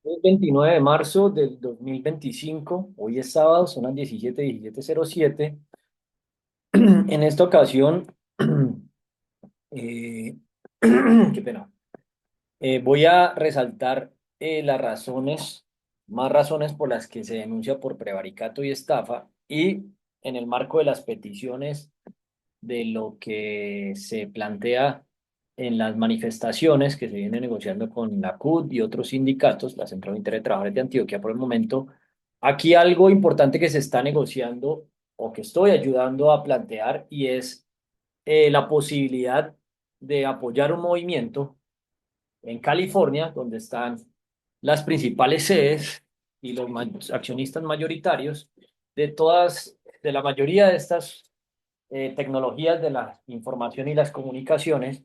El 29 de marzo del 2025, hoy es sábado, son las 17:07. En esta ocasión, eh, qué pena, voy a resaltar las razones, más razones por las que se denuncia por prevaricato y estafa, y en el marco de las peticiones de lo que se plantea en las manifestaciones que se vienen negociando con la CUT y otros sindicatos, la Central Unitaria de Trabajadores de Antioquia por el momento. Aquí algo importante que se está negociando o que estoy ayudando a plantear y es la posibilidad de apoyar un movimiento en California, donde están las principales sedes y los accionistas mayoritarios de todas, de la mayoría de estas tecnologías de la información y las comunicaciones,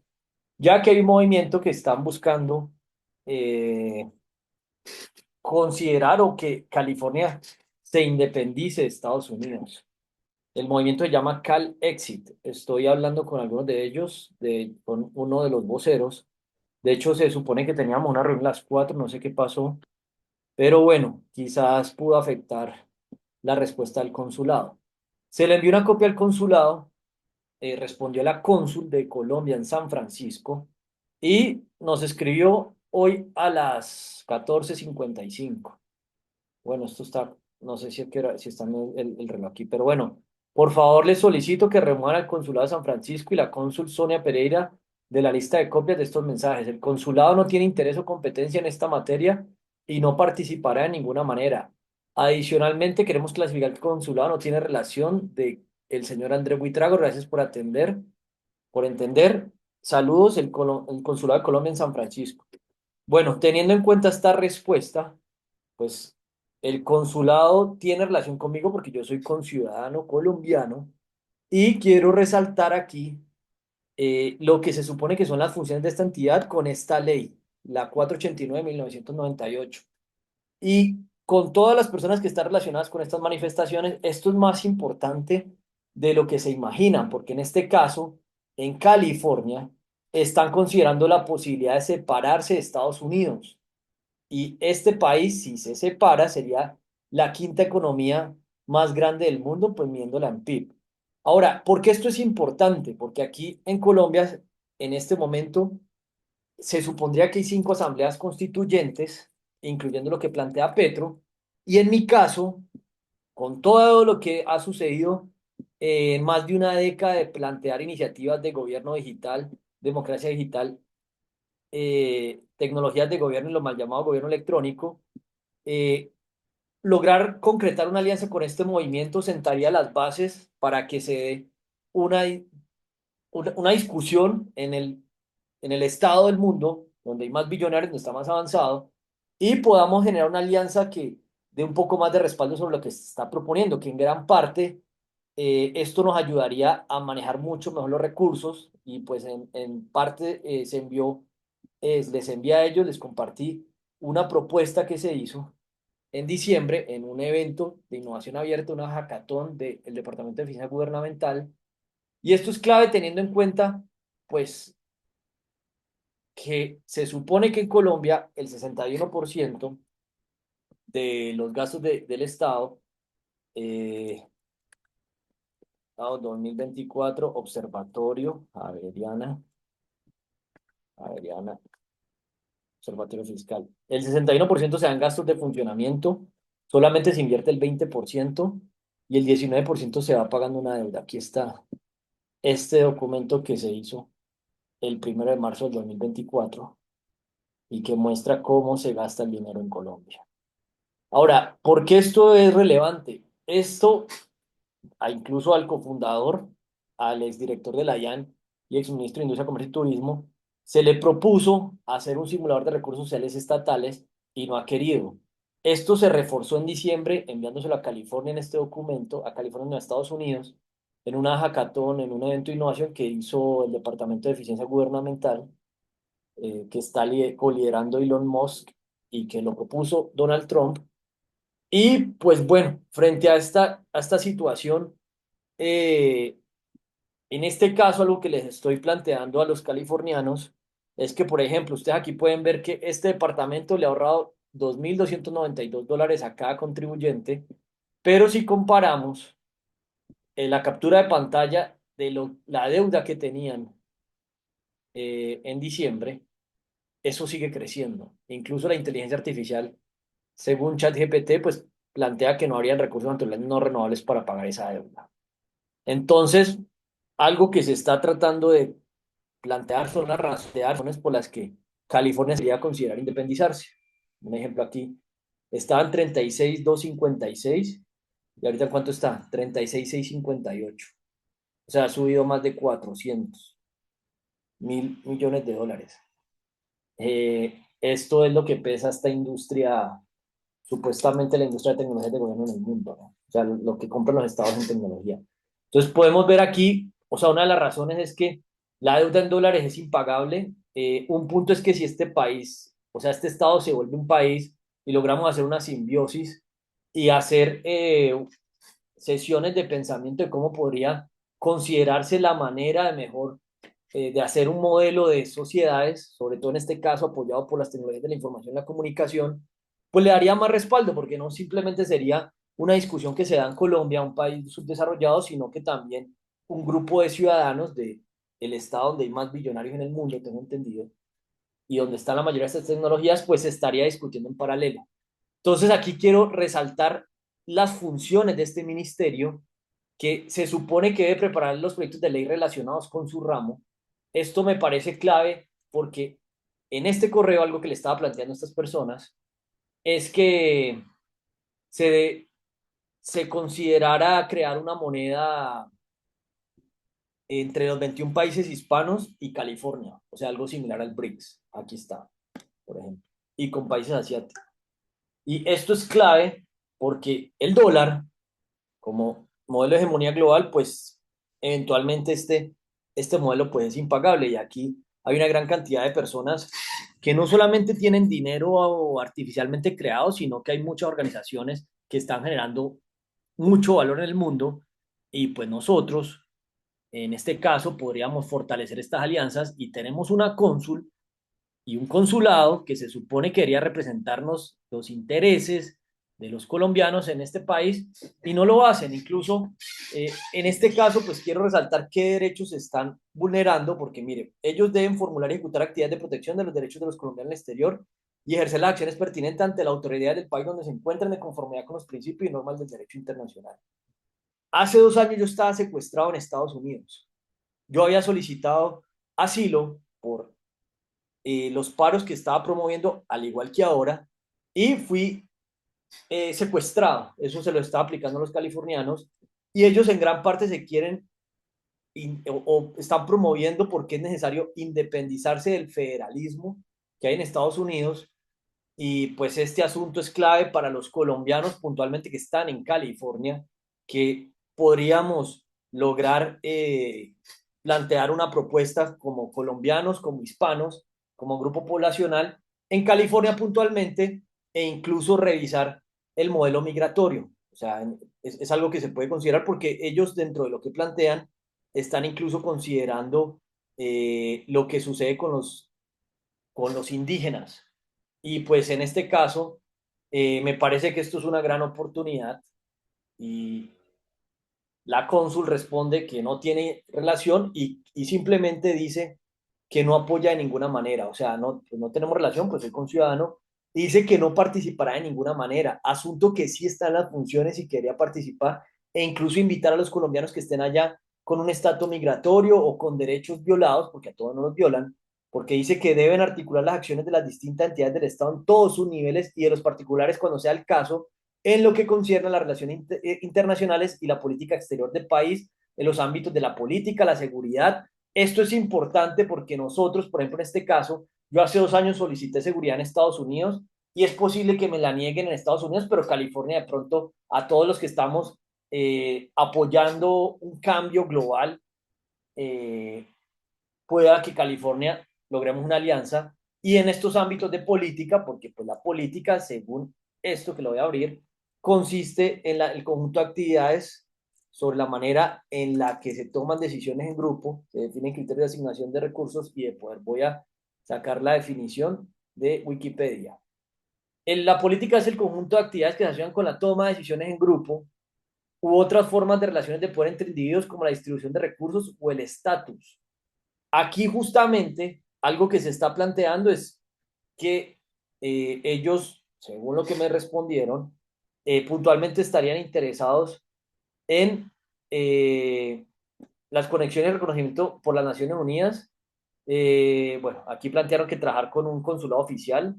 ya que hay un movimiento que están buscando eh, considerar o que California se independice de Estados Unidos. El movimiento se llama Cal Exit. Estoy hablando con algunos de ellos, con uno de los voceros. De hecho, se supone que teníamos una reunión a las 4, no sé qué pasó, pero bueno, quizás pudo afectar la respuesta del consulado. Se le envió una copia al consulado, respondió la cónsul de Colombia en San Francisco y nos escribió hoy a las 14:55. Bueno, esto está, no sé si, si está en el reloj aquí, pero bueno, por favor les solicito que remuevan al consulado de San Francisco y la cónsul Sonia Pereira de la lista de copias de estos mensajes. El consulado no tiene interés o competencia en esta materia y no participará de ninguna manera. Adicionalmente, queremos clasificar que el consulado no tiene relación de el señor André Buitrago. Gracias por atender, por entender. Saludos, el consulado de Colombia en San Francisco. Bueno, teniendo en cuenta esta respuesta, pues el consulado tiene relación conmigo porque yo soy conciudadano colombiano y quiero resaltar aquí lo que se supone que son las funciones de esta entidad con esta ley, la 489 de 1998. Y con todas las personas que están relacionadas con estas manifestaciones, esto es más importante de lo que se imaginan, porque en este caso, en California, están considerando la posibilidad de separarse de Estados Unidos. Y este país, si se separa, sería la quinta economía más grande del mundo, pues midiéndola en PIB. Ahora, ¿por qué esto es importante? Porque aquí en Colombia, en este momento, se supondría que hay 5 asambleas constituyentes, incluyendo lo que plantea Petro, y en mi caso, con todo lo que ha sucedido en más de una década de plantear iniciativas de gobierno digital, democracia digital, tecnologías de gobierno y lo mal llamado gobierno electrónico, eh, lograr concretar una alianza con este movimiento sentaría las bases para que se dé una, una discusión en el estado del mundo, donde hay más billonarios, donde está más avanzado, y podamos generar una alianza que dé un poco más de respaldo sobre lo que se está proponiendo, que en gran parte esto nos ayudaría a manejar mucho mejor los recursos y pues en parte se envió, les envié a ellos, les compartí una propuesta que se hizo en diciembre en un evento de innovación abierta, una hackathon del Departamento de Eficiencia Gubernamental. Y esto es clave teniendo en cuenta, pues, que se supone que en Colombia el 61% de los gastos del Estado, eh, 2024, Observatorio, Javeriana, Observatorio Fiscal, el 61% se dan gastos de funcionamiento, solamente se invierte el 20% y el 19% se va pagando una deuda. Aquí está este documento que se hizo el 1 de marzo del 2024 y que muestra cómo se gasta el dinero en Colombia. Ahora, ¿por qué esto es relevante? Esto, incluso al cofundador, al exdirector de la IAN y exministro de Industria, Comercio y Turismo, se le propuso hacer un simulador de recursos sociales estatales y no ha querido. Esto se reforzó en diciembre enviándoselo a California en este documento, a California, a Estados Unidos, en una hackathon, en un evento de innovación que hizo el Departamento de Eficiencia Gubernamental, que está coliderando Elon Musk y que lo propuso Donald Trump. Y pues bueno, frente a esta situación, eh, en este caso, algo que les estoy planteando a los californianos es que, por ejemplo, ustedes aquí pueden ver que este departamento le ha ahorrado $2.292 a cada contribuyente, pero si comparamos la captura de pantalla de la deuda que tenían en diciembre, eso sigue creciendo. Incluso la inteligencia artificial, según ChatGPT, pues plantea que no habrían recursos naturales no renovables para pagar esa deuda. Entonces, algo que se está tratando de plantear son las razones por las que California sería considerar independizarse. Un ejemplo aquí, estaba en 36.256 y ahorita ¿en cuánto está? 36.658. O sea, ha subido más de 400.000 millones de dólares. Esto es lo que pesa esta industria, supuestamente la industria de tecnología de gobierno en el mundo, ¿no? O sea, lo que compran los estados en tecnología. Entonces podemos ver aquí, o sea, una de las razones es que la deuda en dólares es impagable. Un punto es que si este país, o sea, este estado se vuelve un país y logramos hacer una simbiosis y hacer sesiones de pensamiento de cómo podría considerarse la manera de mejor de hacer un modelo de sociedades, sobre todo en este caso apoyado por las tecnologías de la información y la comunicación, pues le daría más respaldo, porque no simplemente sería una discusión que se da en Colombia, un país subdesarrollado, sino que también un grupo de ciudadanos del estado donde hay más billonarios en el mundo, tengo entendido, y donde están la mayoría de estas tecnologías, pues se estaría discutiendo en paralelo. Entonces aquí quiero resaltar las funciones de este ministerio que se supone que debe preparar los proyectos de ley relacionados con su ramo. Esto me parece clave porque en este correo algo que le estaba planteando a estas personas es que se, se considerara crear una moneda entre los 21 países hispanos y California, o sea, algo similar al BRICS. Aquí está, por ejemplo, y con países asiáticos. Y esto es clave porque el dólar como modelo de hegemonía global, pues eventualmente este modelo pues es impagable y aquí hay una gran cantidad de personas que no solamente tienen dinero artificialmente creado, sino que hay muchas organizaciones que están generando mucho valor en el mundo y pues nosotros, en este caso, podríamos fortalecer estas alianzas y tenemos una cónsul y un consulado que se supone que quería representarnos los intereses de los colombianos en este país y no lo hacen. Incluso en este caso, pues quiero resaltar qué derechos se están vulnerando, porque mire, ellos deben formular y ejecutar actividades de protección de los derechos de los colombianos en el exterior y ejercer las acciones pertinentes ante la autoridad del país donde se encuentran de conformidad con los principios y normas del derecho internacional. Hace 2 años yo estaba secuestrado en Estados Unidos. Yo había solicitado asilo por los paros que estaba promoviendo, al igual que ahora, y fui secuestrado. Eso se lo está aplicando a los californianos y ellos en gran parte se quieren o están promoviendo porque es necesario independizarse del federalismo que hay en Estados Unidos y pues este asunto es clave para los colombianos puntualmente que están en California, que podríamos lograr plantear una propuesta como colombianos, como hispanos, como grupo poblacional en California puntualmente e incluso revisar el modelo migratorio. O sea, es algo que se puede considerar porque ellos dentro de lo que plantean están incluso considerando lo que sucede con los indígenas. Y pues en este caso, me parece que esto es una gran oportunidad y la cónsul responde que no tiene relación y simplemente dice que no apoya de ninguna manera. O sea, no, pues no tenemos relación, pues soy conciudadano. Y dice que no participará de ninguna manera. Asunto que sí está en las funciones y quería participar e incluso invitar a los colombianos que estén allá con un estatus migratorio o con derechos violados, porque a todos no los violan, porque dice que deben articular las acciones de las distintas entidades del Estado en todos sus niveles y de los particulares cuando sea el caso, en lo que concierne a las relaciones internacionales y la política exterior del país, en los ámbitos de la política, la seguridad. Esto es importante porque nosotros, por ejemplo, en este caso, yo hace 2 años solicité seguridad en Estados Unidos y es posible que me la nieguen en Estados Unidos, pero California de pronto a todos los que estamos apoyando un cambio global, eh, pueda que California logremos una alianza y en estos ámbitos de política, porque pues la política, según esto que lo voy a abrir, consiste en el conjunto de actividades sobre la manera en la que se toman decisiones en grupo, se definen criterios de asignación de recursos y de poder. Voy a sacar la definición de Wikipedia. La política es el conjunto de actividades que se asocian con la toma de decisiones en grupo u otras formas de relaciones de poder entre individuos como la distribución de recursos o el estatus. Aquí justamente algo que se está planteando es que ellos, según lo que me respondieron, puntualmente estarían interesados en las conexiones de reconocimiento por las Naciones Unidas. Bueno, aquí plantearon que trabajar con un consulado oficial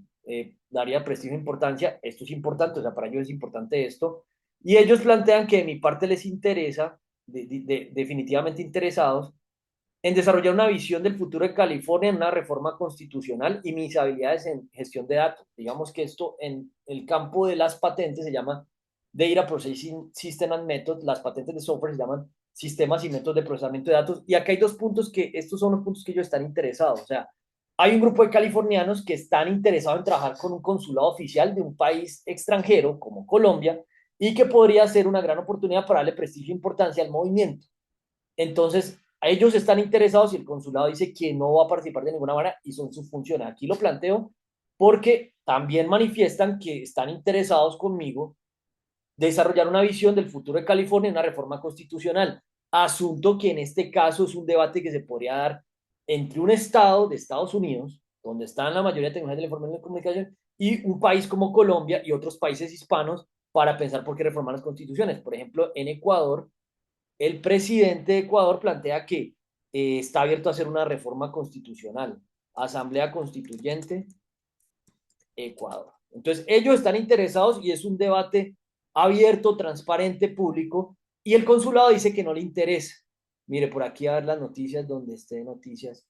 daría prestigio e importancia. Esto es importante, o sea, para ellos es importante esto. Y ellos plantean que de mi parte les interesa, definitivamente interesados, en desarrollar una visión del futuro de California en una reforma constitucional y mis habilidades en gestión de datos. Digamos que esto en el campo de las patentes se llama Data Processing System and Methods, las patentes de software se llaman sistemas y métodos de procesamiento de datos. Y acá hay dos puntos que, estos son los puntos que ellos están interesados. O sea, hay un grupo de californianos que están interesados en trabajar con un consulado oficial de un país extranjero como Colombia y que podría ser una gran oportunidad para darle prestigio e importancia al movimiento. Entonces, ellos están interesados y el consulado dice que no va a participar de ninguna manera y son sus funciones. Aquí lo planteo porque también manifiestan que están interesados conmigo de desarrollar una visión del futuro de California en una reforma constitucional. Asunto que en este caso es un debate que se podría dar entre un estado de Estados Unidos, donde están la mayoría de tecnologías de la información y la comunicación, y un país como Colombia y otros países hispanos para pensar por qué reformar las constituciones. Por ejemplo, en Ecuador el presidente de Ecuador plantea que está abierto a hacer una reforma constitucional. Asamblea Constituyente, Ecuador. Entonces, ellos están interesados y es un debate abierto, transparente, público, y el consulado dice que no le interesa. Mire, por aquí a ver las noticias donde esté noticias,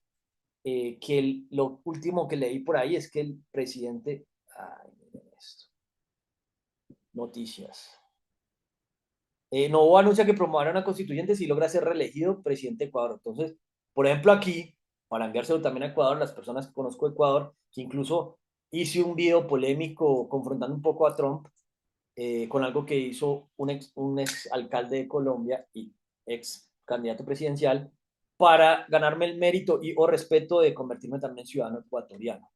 lo último que leí por ahí es que el presidente, ay, miren esto, noticias. Novoa anuncia que promoverá una constituyente si logra ser reelegido presidente de Ecuador. Entonces, por ejemplo, aquí, para enviárselo también a Ecuador, las personas que conozco de Ecuador, que incluso hice un video polémico confrontando un poco a Trump con algo que hizo un ex alcalde de Colombia y ex candidato presidencial para ganarme el mérito y o respeto de convertirme también en ciudadano ecuatoriano,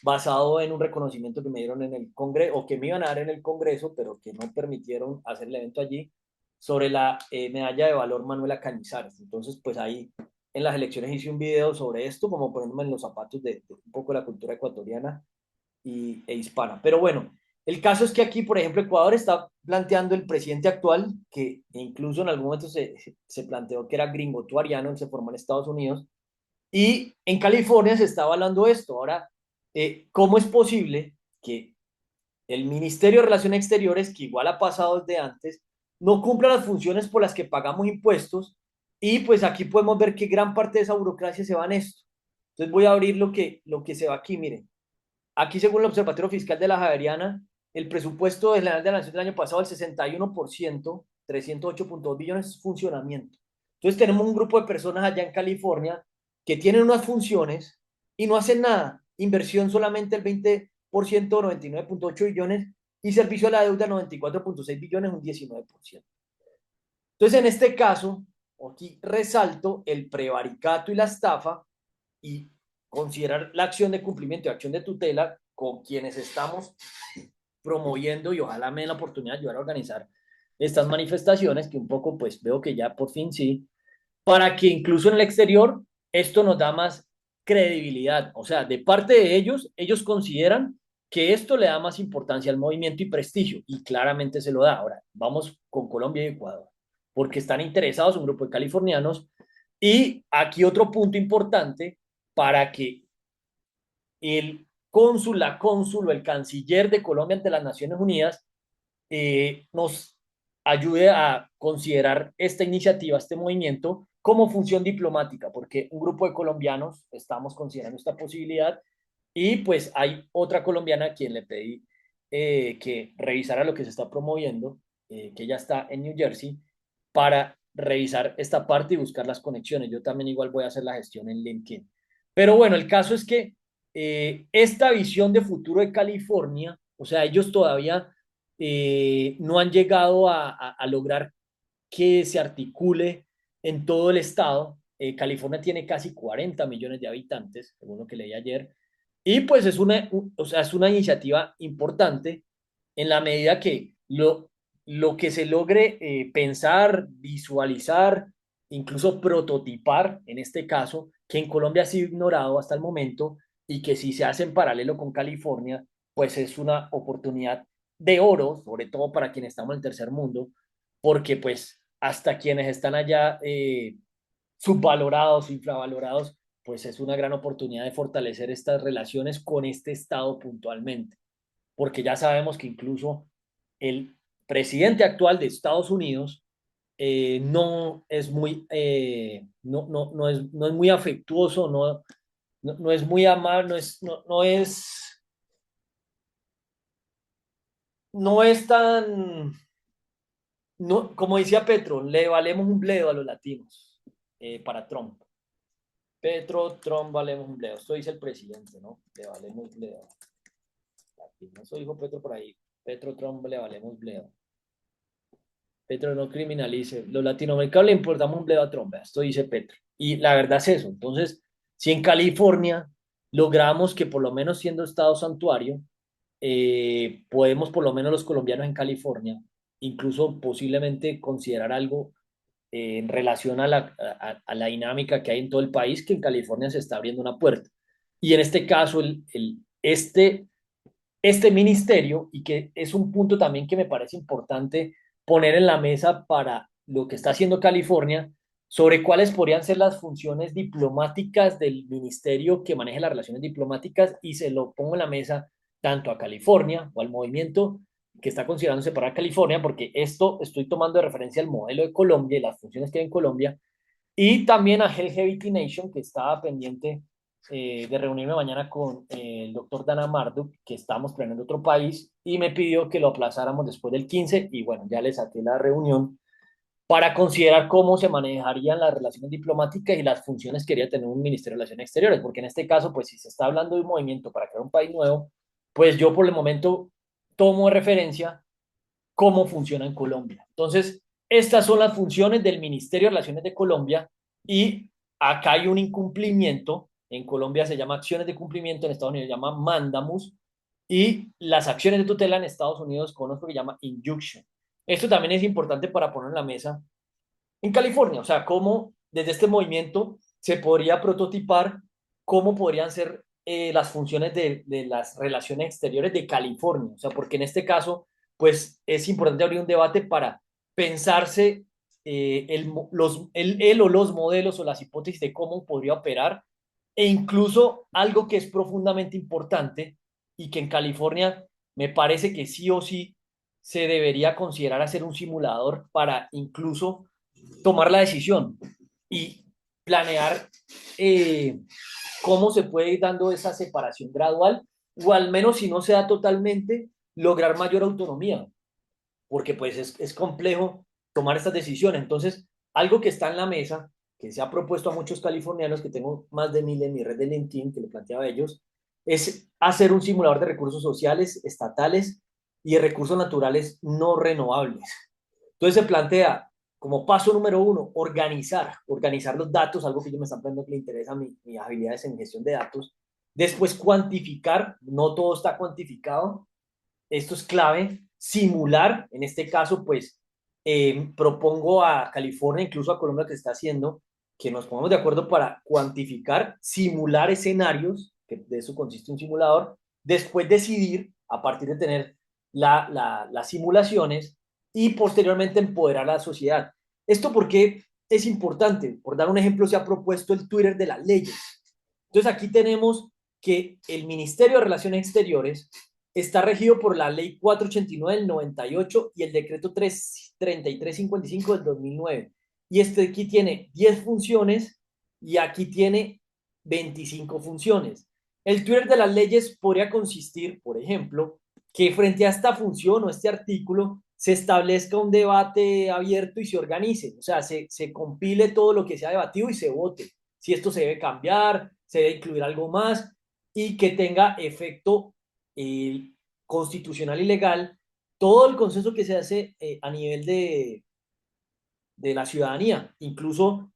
basado en un reconocimiento que me dieron en el Congreso, o que me iban a dar en el Congreso, pero que no permitieron hacer el evento allí, sobre la medalla de valor Manuela Cañizares. Entonces, pues ahí en las elecciones hice un video sobre esto, como poniéndome en los zapatos de un poco la cultura ecuatoriana e hispana. Pero bueno, el caso es que aquí, por ejemplo, Ecuador está planteando el presidente actual, que incluso en algún momento se planteó que era gringotuariano, él se formó en Estados Unidos, y en California se está hablando esto. Ahora, ¿cómo es posible que el Ministerio de Relaciones Exteriores, que igual ha pasado desde antes, no cumpla las funciones por las que pagamos impuestos? Y pues aquí podemos ver que gran parte de esa burocracia se va en esto. Entonces voy a abrir lo que se va aquí, miren. Aquí, según el Observatorio Fiscal de la Javeriana, el presupuesto general de la Nación del año pasado, el 61%, 308.2 billones, es funcionamiento. Entonces tenemos un grupo de personas allá en California que tienen unas funciones y no hacen nada. Inversión solamente el 20%, 99.8 billones, y servicio a la deuda 94.6 billones, un 19%. Entonces, en este caso, aquí resalto el prevaricato y la estafa y considerar la acción de cumplimiento y acción de tutela con quienes estamos promoviendo, y ojalá me den la oportunidad de ayudar a organizar estas manifestaciones, que un poco pues veo que ya por fin sí, para que incluso en el exterior esto nos da más credibilidad. O sea, de parte de ellos, ellos consideran que esto le da más importancia al movimiento y prestigio, y claramente se lo da. Ahora, vamos con Colombia y Ecuador, porque están interesados un grupo de californianos. Y aquí otro punto importante para que el cónsul, la cónsul o el canciller de Colombia ante las Naciones Unidas nos ayude a considerar esta iniciativa, este movimiento, como función diplomática, porque un grupo de colombianos estamos considerando esta posibilidad, y pues hay otra colombiana a quien le pedí que revisara lo que se está promoviendo, que ya está en New Jersey, para revisar esta parte y buscar las conexiones. Yo también igual voy a hacer la gestión en LinkedIn. Pero bueno, el caso es que esta visión de futuro de California, o sea, ellos todavía no han llegado a lograr que se articule en todo el estado. California tiene casi 40 millones de habitantes, según lo que leí ayer, Y pues o sea, es una iniciativa importante en la medida que lo que se logre pensar, visualizar, incluso prototipar, en este caso, que en Colombia ha sido ignorado hasta el momento y que si se hace en paralelo con California, pues es una oportunidad de oro, sobre todo para quienes estamos en el tercer mundo, porque pues hasta quienes están allá subvalorados, infravalorados, pues es una gran oportunidad de fortalecer estas relaciones con este Estado puntualmente, porque ya sabemos que incluso el presidente actual de Estados Unidos no es muy, no es muy afectuoso, no es muy amable, no es tan, no, como decía Petro, le valemos un bledo a los latinos para Trump. Petro, Trump, valemos un bledo. Esto dice el presidente, ¿no? Le valemos un bledo. Eso dijo Petro por ahí. Petro, Trump, le valemos bledo. Petro no criminalice. Los latinoamericanos le importamos un bledo a Trump. Esto dice Petro. Y la verdad es eso. Entonces, si en California logramos que por lo menos siendo estado santuario, podemos por lo menos los colombianos en California, incluso posiblemente considerar algo en relación a la dinámica que hay en todo el país, que en California se está abriendo una puerta. Y en este caso, este ministerio, y que es un punto también que me parece importante poner en la mesa para lo que está haciendo California, sobre cuáles podrían ser las funciones diplomáticas del ministerio que maneja las relaciones diplomáticas, y se lo pongo en la mesa tanto a California o al movimiento que está considerando separar California, porque esto estoy tomando de referencia al modelo de Colombia y las funciones que hay en Colombia, y también a LGBT Nation, que estaba pendiente de reunirme mañana con el doctor Dana Marduk, que estamos planeando otro país, y me pidió que lo aplazáramos después del 15, y bueno, ya le saqué la reunión para considerar cómo se manejarían las relaciones diplomáticas y las funciones que quería tener un Ministerio de Relaciones Exteriores, porque en este caso, pues si se está hablando de un movimiento para crear un país nuevo, pues yo por el momento tomo de referencia cómo funciona en Colombia. Entonces, estas son las funciones del Ministerio de Relaciones de Colombia, y acá hay un incumplimiento. En Colombia se llama acciones de cumplimiento, en Estados Unidos se llama mandamus, y las acciones de tutela en Estados Unidos conozco que se llama injunction. Esto también es importante para poner en la mesa en California, o sea, cómo desde este movimiento se podría prototipar cómo podrían ser las funciones de las relaciones exteriores de California, o sea, porque en este caso, pues es importante abrir un debate para pensarse el o los modelos o las hipótesis de cómo podría operar, e incluso algo que es profundamente importante y que en California me parece que sí o sí se debería considerar hacer un simulador para incluso tomar la decisión y planear eh, cómo se puede ir dando esa separación gradual, o al menos si no se da totalmente, lograr mayor autonomía, porque pues es complejo tomar estas decisiones. Entonces, algo que está en la mesa, que se ha propuesto a muchos californianos, que tengo más de 1000 en mi red de LinkedIn, que le planteaba a ellos, es hacer un simulador de recursos sociales, estatales y de recursos naturales no renovables. Entonces se plantea como paso número uno, organizar los datos, algo que yo me están planteando que le interesa mis habilidades en gestión de datos. Después cuantificar, no todo está cuantificado, esto es clave. Simular, en este caso, pues propongo a California, incluso a Colombia que está haciendo, que nos pongamos de acuerdo para cuantificar, simular escenarios, que de eso consiste un simulador, después decidir, a partir de tener las simulaciones, y posteriormente empoderar a la sociedad. ¿Esto porque es importante? Por dar un ejemplo, se ha propuesto el Twitter de las leyes. Entonces aquí tenemos que el Ministerio de Relaciones Exteriores está regido por la Ley 489 del 98 y el Decreto 3355 del 2009. Y este aquí tiene 10 funciones y aquí tiene 25 funciones. El Twitter de las leyes podría consistir, por ejemplo, que frente a esta función o este artículo se establezca un debate abierto y se organice, o sea, se compile todo lo que se ha debatido y se vote. Si esto se debe cambiar, se debe incluir algo más, y que tenga efecto eh, constitucional y legal todo el consenso que se hace a nivel de la ciudadanía, incluso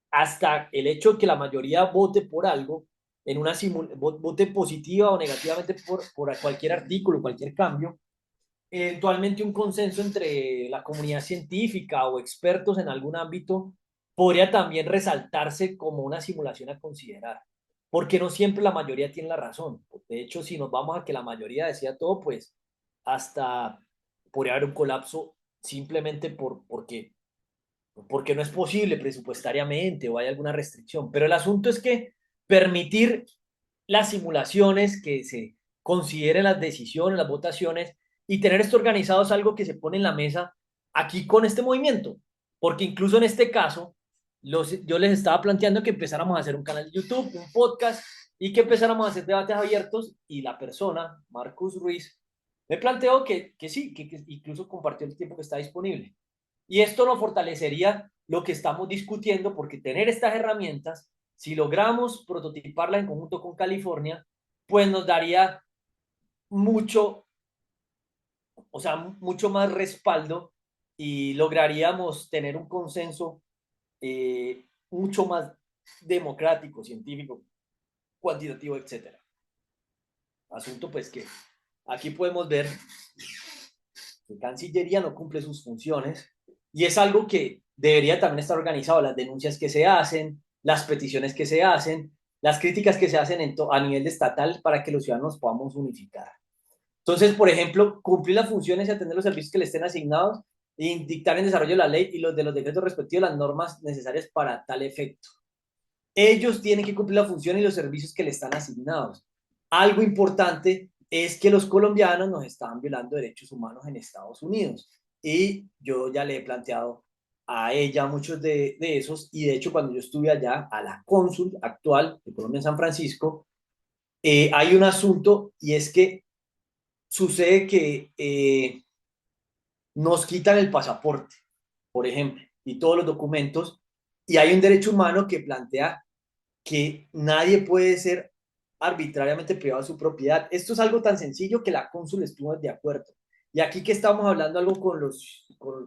hasta el hecho de que la mayoría vote por algo, vote positiva o negativamente por cualquier artículo, cualquier cambio, eventualmente un consenso entre la comunidad científica o expertos en algún ámbito podría también resaltarse como una simulación a considerar, porque no siempre la mayoría tiene la razón. De hecho, si nos vamos a que la mayoría decía todo, pues hasta podría haber un colapso simplemente porque no es posible presupuestariamente o hay alguna restricción. Pero el asunto es que permitir las simulaciones, que se consideren las decisiones, las votaciones y tener esto organizado es algo que se pone en la mesa aquí con este movimiento. Porque incluso en este caso, yo les estaba planteando que empezáramos a hacer un canal de YouTube, un podcast y que empezáramos a hacer debates abiertos y la persona, Marcus Ruiz, me planteó que sí, que incluso compartió el tiempo que está disponible. Y esto nos fortalecería lo que estamos discutiendo porque tener estas herramientas, si logramos prototiparlas en conjunto con California, pues nos daría mucho, o sea, mucho más respaldo y lograríamos tener un consenso mucho más democrático, científico, cuantitativo, etcétera. Asunto pues que aquí podemos ver que Cancillería no cumple sus funciones y es algo que debería también estar organizado, las denuncias que se hacen, las peticiones que se hacen, las críticas que se hacen a nivel de estatal para que los ciudadanos podamos unificar. Entonces, por ejemplo, cumplir las funciones y atender los servicios que le estén asignados y dictar en desarrollo de la ley y los de los decretos respectivos las normas necesarias para tal efecto. Ellos tienen que cumplir la función y los servicios que le están asignados. Algo importante es que los colombianos nos estaban violando derechos humanos en Estados Unidos. Y yo ya le he planteado a ella muchos de esos. Y de hecho, cuando yo estuve allá, a la cónsul actual de Colombia en San Francisco, hay un asunto y es que sucede que nos quitan el pasaporte, por ejemplo, y todos los documentos. Y hay un derecho humano que plantea que nadie puede ser arbitrariamente privado de su propiedad. Esto es algo tan sencillo que la cónsul estuvo de acuerdo. Y aquí que estamos hablando algo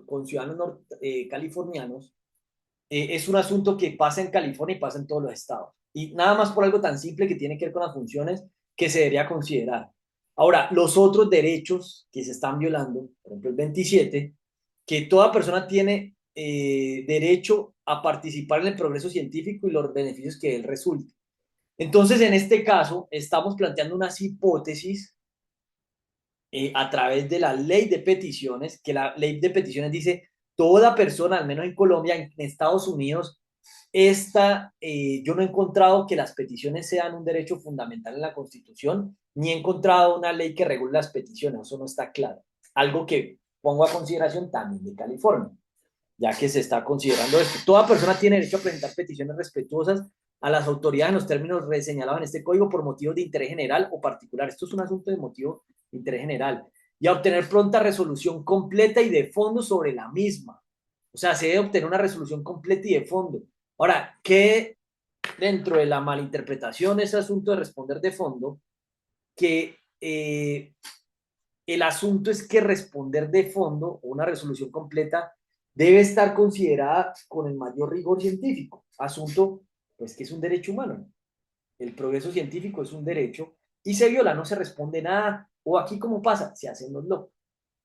con ciudadanos californianos, es un asunto que pasa en California y pasa en todos los estados. Y nada más por algo tan simple que tiene que ver con las funciones que se debería considerar. Ahora, los otros derechos que se están violando, por ejemplo el 27, que toda persona tiene derecho a participar en el progreso científico y los beneficios que él resulte. Entonces, en este caso, estamos planteando unas hipótesis a través de la ley de peticiones, que la ley de peticiones dice, toda persona, al menos en Colombia, en Estados Unidos, yo no he encontrado que las peticiones sean un derecho fundamental en la Constitución, ni he encontrado una ley que regule las peticiones, eso no está claro. Algo que pongo a consideración también de California, ya que se está considerando esto. Toda persona tiene derecho a presentar peticiones respetuosas a las autoridades en los términos señalados en este código por motivos de interés general o particular. Esto es un asunto de motivo de interés general. Y a obtener pronta resolución completa y de fondo sobre la misma. O sea, se debe obtener una resolución completa y de fondo. Ahora, ¿qué dentro de la malinterpretación ese asunto de responder de fondo? Que el asunto es que responder de fondo o una resolución completa debe estar considerada con el mayor rigor científico. Asunto, pues que es un derecho humano. El progreso científico es un derecho y se viola, no se responde nada. O aquí, ¿cómo pasa? Se hacen los locos.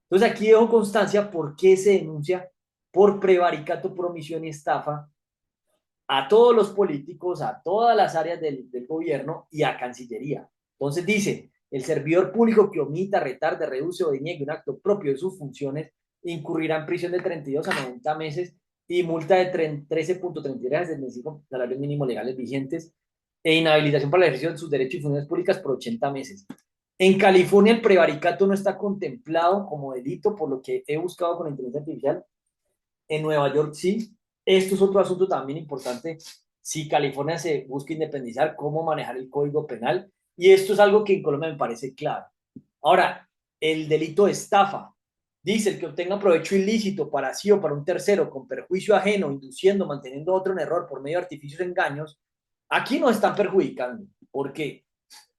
Entonces aquí dejo constancia por qué se denuncia por prevaricato, por omisión y estafa a todos los políticos, a todas las áreas del gobierno y a Cancillería. Entonces dice, el servidor público que omita, retarde, reduce o deniegue un acto propio de sus funciones incurrirá en prisión de 32 a 90 meses y multa de 13.33 del salarios mínimos legales vigentes e inhabilitación para el ejercicio de sus derechos y funciones públicas por 80 meses. En California el prevaricato no está contemplado como delito, por lo que he buscado con la inteligencia artificial. En Nueva York sí. Esto es otro asunto también importante. Si California se busca independizar, cómo manejar el código penal. Y esto es algo que en Colombia me parece claro. Ahora, el delito de estafa. Dice el que obtenga provecho ilícito para sí o para un tercero con perjuicio ajeno, induciendo, manteniendo a otro en error por medio de artificios y engaños. Aquí nos están perjudicando. Porque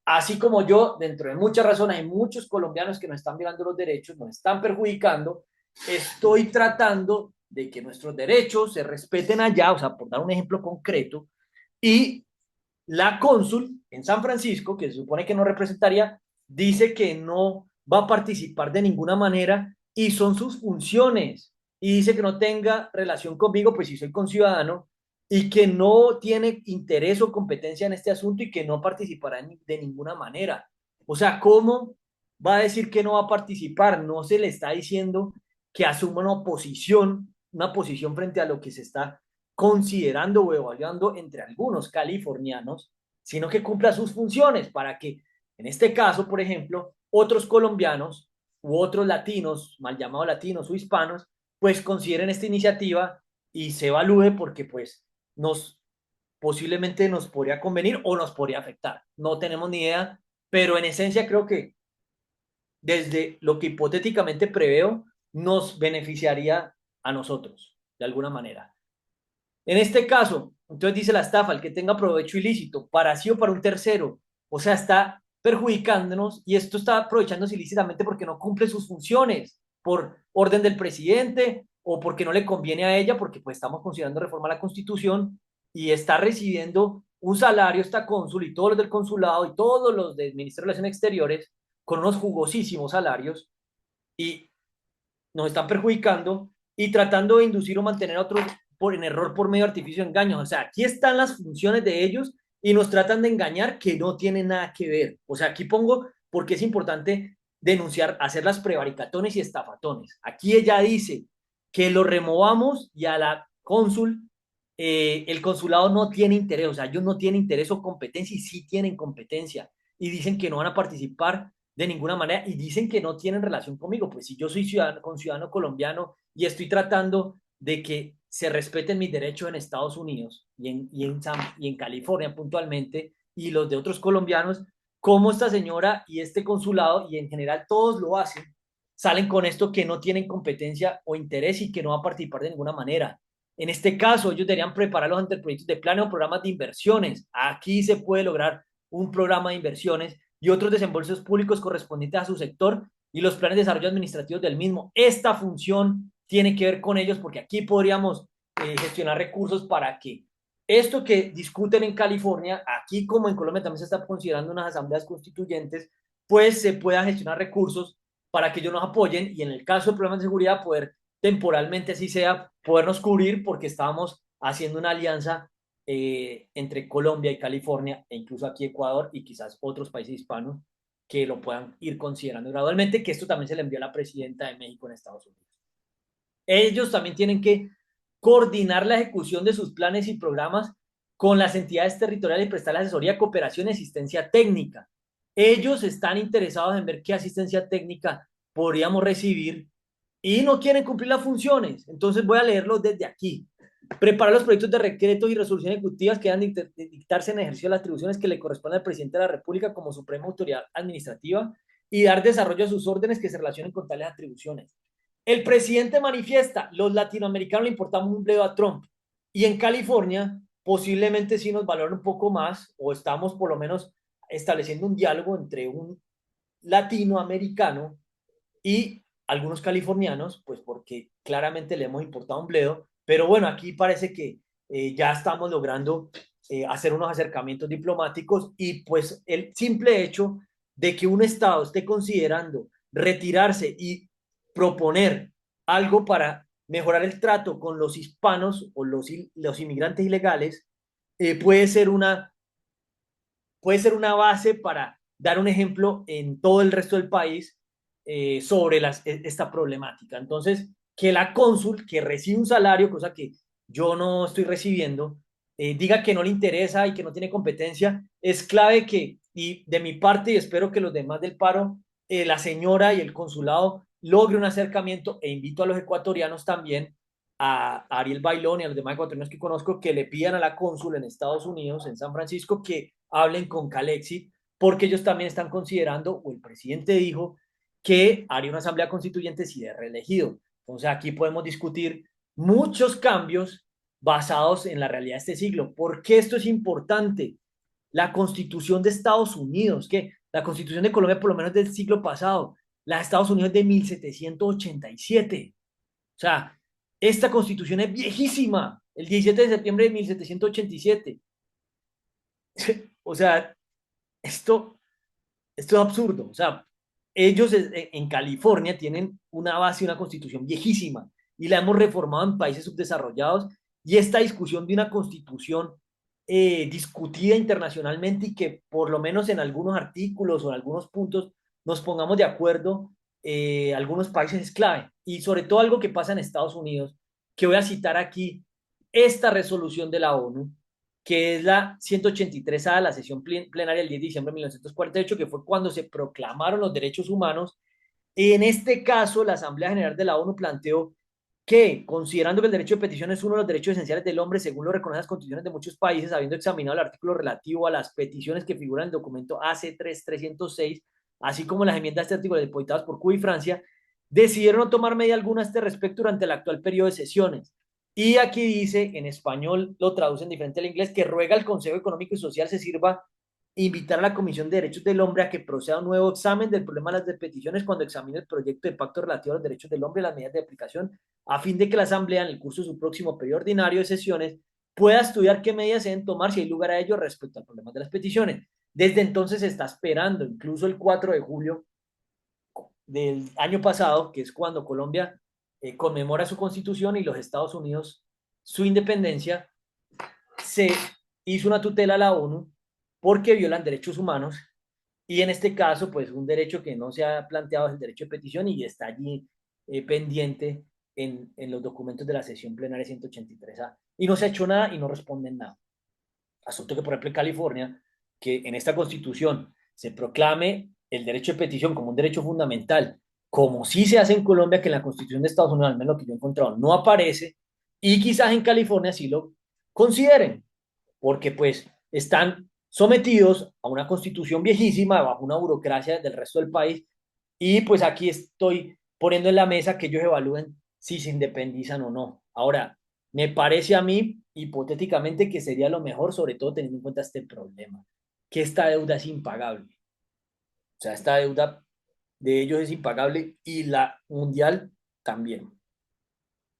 así como yo, dentro de muchas razones, hay muchos colombianos que nos están violando los derechos, nos están perjudicando. Estoy tratando de que nuestros derechos se respeten allá, o sea, por dar un ejemplo concreto, y La cónsul en San Francisco, que se supone que no representaría, dice que no va a participar de ninguna manera y son sus funciones. Y dice que no tenga relación conmigo, pues si soy conciudadano, y que no tiene interés o competencia en este asunto y que no participará de ninguna manera. O sea, ¿cómo va a decir que no va a participar? No se le está diciendo que asuma una posición frente a lo que se está considerando o evaluando entre algunos californianos, sino que cumpla sus funciones para que, en este caso, por ejemplo, otros colombianos u otros latinos, mal llamados latinos o hispanos, pues consideren esta iniciativa y se evalúe porque pues nos posiblemente nos podría convenir o nos podría afectar. No tenemos ni idea, pero en esencia creo que desde lo que hipotéticamente preveo nos beneficiaría a nosotros, de alguna manera. En este caso, entonces dice la estafa, el que tenga provecho ilícito, para sí o para un tercero, o sea, está perjudicándonos y esto está aprovechándose ilícitamente porque no cumple sus funciones por orden del presidente o porque no le conviene a ella, porque pues estamos considerando reforma a la Constitución y está recibiendo un salario esta cónsul y todos los del consulado y todos los del Ministerio de Relaciones Exteriores con unos jugosísimos salarios y nos están perjudicando y tratando de inducir o mantener a otros en error por medio de artificio de engaños. O sea, aquí están las funciones de ellos y nos tratan de engañar que no tienen nada que ver. O sea, aquí pongo porque es importante denunciar, hacer las prevaricatones y estafatones. Aquí ella dice que lo removamos y a la cónsul, el consulado no tiene interés, o sea, ellos no tienen interés o competencia y sí tienen competencia y dicen que no van a participar de ninguna manera y dicen que no tienen relación conmigo. Pues si yo soy ciudadano colombiano y estoy tratando de que se respeten mis derechos en Estados Unidos y en California puntualmente y los de otros colombianos, como esta señora y este consulado y en general todos lo hacen, salen con esto que no tienen competencia o interés y que no va a participar de ninguna manera. En este caso, ellos deberían preparar los anteproyectos de planes o programas de inversiones. Aquí se puede lograr un programa de inversiones y otros desembolsos públicos correspondientes a su sector y los planes de desarrollo administrativos del mismo. Esta función tiene que ver con ellos porque aquí podríamos gestionar recursos para que esto que discuten en California, aquí como en Colombia también se está considerando unas asambleas constituyentes, pues se puedan gestionar recursos para que ellos nos apoyen y en el caso de problemas de seguridad poder temporalmente, así sea, podernos cubrir porque estábamos haciendo una alianza entre Colombia y California, e incluso aquí Ecuador y quizás otros países hispanos que lo puedan ir considerando gradualmente, que esto también se le envió a la presidenta de México en Estados Unidos. Ellos también tienen que coordinar la ejecución de sus planes y programas con las entidades territoriales y prestar la asesoría, cooperación y asistencia técnica. Ellos están interesados en ver qué asistencia técnica podríamos recibir y no quieren cumplir las funciones. Entonces voy a leerlo desde aquí. Preparar los proyectos de decretos y resoluciones ejecutivas que deben dictarse en ejercicio de las atribuciones que le corresponden al presidente de la República como suprema autoridad administrativa y dar desarrollo a sus órdenes que se relacionen con tales atribuciones. El presidente manifiesta, los latinoamericanos le importamos un bledo a Trump y en California posiblemente sí nos valoran un poco más o estamos por lo menos estableciendo un diálogo entre un latinoamericano y algunos californianos, pues porque claramente le hemos importado un bledo, pero bueno, aquí parece que ya estamos logrando hacer unos acercamientos diplomáticos y pues el simple hecho de que un Estado esté considerando retirarse y proponer algo para mejorar el trato con los hispanos o los inmigrantes ilegales puede ser una base para dar un ejemplo en todo el resto del país sobre esta problemática. Entonces, que la cónsul, que recibe un salario, cosa que yo no estoy recibiendo, diga que no le interesa y que no tiene competencia, es clave que, y de mi parte, y espero que los demás del paro, la señora y el consulado logre un acercamiento e invito a los ecuatorianos también a Ariel Bailón y a los demás ecuatorianos que conozco que le pidan a la cónsul en Estados Unidos, en San Francisco, que hablen con Calexit, porque ellos también están considerando, o el presidente dijo, que haría una asamblea constituyente si es reelegido. Entonces aquí podemos discutir muchos cambios basados en la realidad de este siglo. ¿Por qué esto es importante? La constitución de Estados Unidos, que la constitución de Colombia por lo menos del siglo pasado, la de Estados Unidos de 1787. O sea, esta constitución es viejísima, el 17 de septiembre de 1787. O sea, esto, esto es absurdo. O sea, ellos en California tienen una base y una constitución viejísima y la hemos reformado en países subdesarrollados y esta discusión de una constitución discutida internacionalmente y que por lo menos en algunos artículos o en algunos puntos nos pongamos de acuerdo, algunos países es clave. Y sobre todo algo que pasa en Estados Unidos, que voy a citar aquí, esta resolución de la ONU, que es la 183A de la sesión plenaria del 10 de diciembre de 1948, que fue cuando se proclamaron los derechos humanos. En este caso, la Asamblea General de la ONU planteó que, considerando que el derecho de petición es uno de los derechos esenciales del hombre, según lo reconocen las constituciones de muchos países, habiendo examinado el artículo relativo a las peticiones que figuran en el documento AC3306, así como las enmiendas a este artículo depositadas por Cuba y Francia, decidieron no tomar medida alguna a este respecto durante el actual periodo de sesiones. Y aquí dice, en español lo traducen diferente al inglés, que ruega al Consejo Económico y Social se sirva invitar a la Comisión de Derechos del Hombre a que proceda a un nuevo examen del problema de las peticiones cuando examine el proyecto de pacto relativo a los derechos del hombre y las medidas de aplicación, a fin de que la Asamblea, en el curso de su próximo periodo ordinario de sesiones, pueda estudiar qué medidas se deben tomar si hay lugar a ello respecto al problema de las peticiones. Desde entonces se está esperando, incluso el 4 de julio del año pasado, que es cuando Colombia conmemora su constitución y los Estados Unidos su independencia, se hizo una tutela a la ONU porque violan derechos humanos y en este caso, pues un derecho que no se ha planteado es el derecho de petición y está allí pendiente en los documentos de la sesión plenaria 183A. Y no se ha hecho nada y no responden nada. Asunto que, por ejemplo, en California, que en esta constitución se proclame el derecho de petición como un derecho fundamental, como sí se hace en Colombia, que en la constitución de Estados Unidos, al menos lo que yo he encontrado, no aparece, y quizás en California sí lo consideren, porque pues están sometidos a una constitución viejísima, bajo una burocracia del resto del país, y pues aquí estoy poniendo en la mesa que ellos evalúen si se independizan o no. Ahora, me parece a mí, hipotéticamente, que sería lo mejor, sobre todo teniendo en cuenta este problema, que esta deuda es impagable. O sea, esta deuda de ellos es impagable y la mundial también.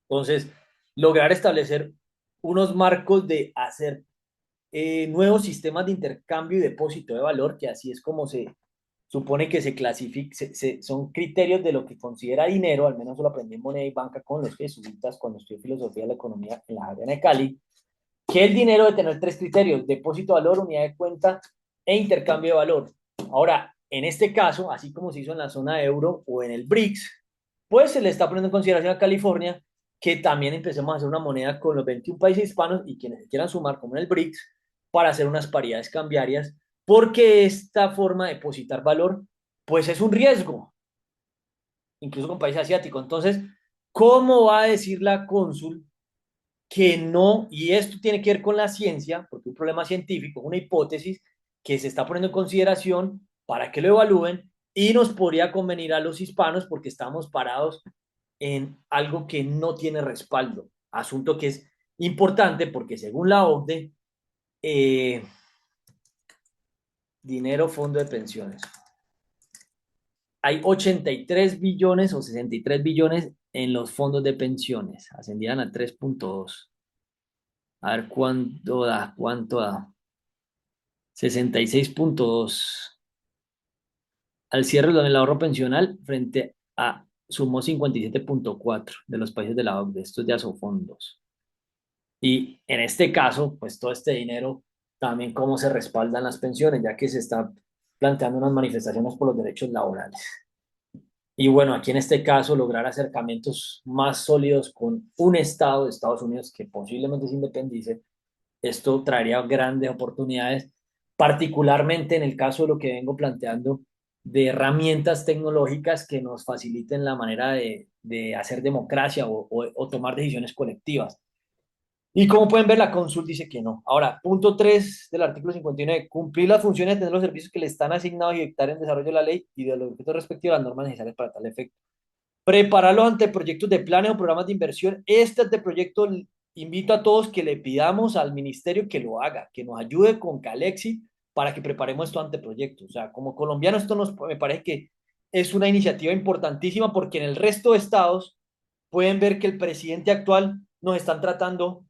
Entonces, lograr establecer unos marcos de hacer nuevos sistemas de intercambio y depósito de valor, que así es como se supone que se clasifica, son criterios de lo que considera dinero, al menos lo aprendí en Moneda y Banca con los jesuitas cuando estudié filosofía de la economía en la Javeriana de Cali, que el dinero debe tener tres criterios: depósito de valor, unidad de cuenta e intercambio de valor. Ahora, en este caso, así como se hizo en la zona euro o en el BRICS, pues se le está poniendo en consideración a California que también empecemos a hacer una moneda con los 21 países hispanos y quienes se quieran sumar, como en el BRICS, para hacer unas paridades cambiarias, porque esta forma de depositar valor, pues es un riesgo, incluso con países asiáticos. Entonces, ¿cómo va a decir la cónsul que no, y esto tiene que ver con la ciencia, porque un problema científico, una hipótesis que se está poniendo en consideración para que lo evalúen y nos podría convenir a los hispanos porque estamos parados en algo que no tiene respaldo? Asunto que es importante porque según la OCDE, dinero, fondo de pensiones, hay 83 billones o 63 billones en los fondos de pensiones, ascendían a 3.2. A ver cuánto da. 66.2 al cierre del ahorro pensional frente a sumó 57.4 de los países de la OCDE, estos ya son fondos. Y en este caso, pues todo este dinero también cómo se respaldan las pensiones, ya que se está planteando unas manifestaciones por los derechos laborales. Y bueno, aquí en este caso, lograr acercamientos más sólidos con un Estado de Estados Unidos que posiblemente se independice, esto traería grandes oportunidades, particularmente en el caso de lo que vengo planteando, de herramientas tecnológicas que nos faciliten la manera de hacer democracia o tomar decisiones colectivas. Y como pueden ver, la consul dice que no. Ahora, punto 3 del artículo 59: cumplir las funciones de tener los servicios que le están asignados y dictar en desarrollo de la ley y de los objetos respectivos las normas necesarias para tal efecto. Preparar los anteproyectos de planes o programas de inversión. Este anteproyecto, invito a todos que le pidamos al ministerio que lo haga, que nos ayude con Calexi para que preparemos estos anteproyectos. O sea, como colombiano esto me parece que es una iniciativa importantísima porque en el resto de estados pueden ver que el presidente actual nos están tratando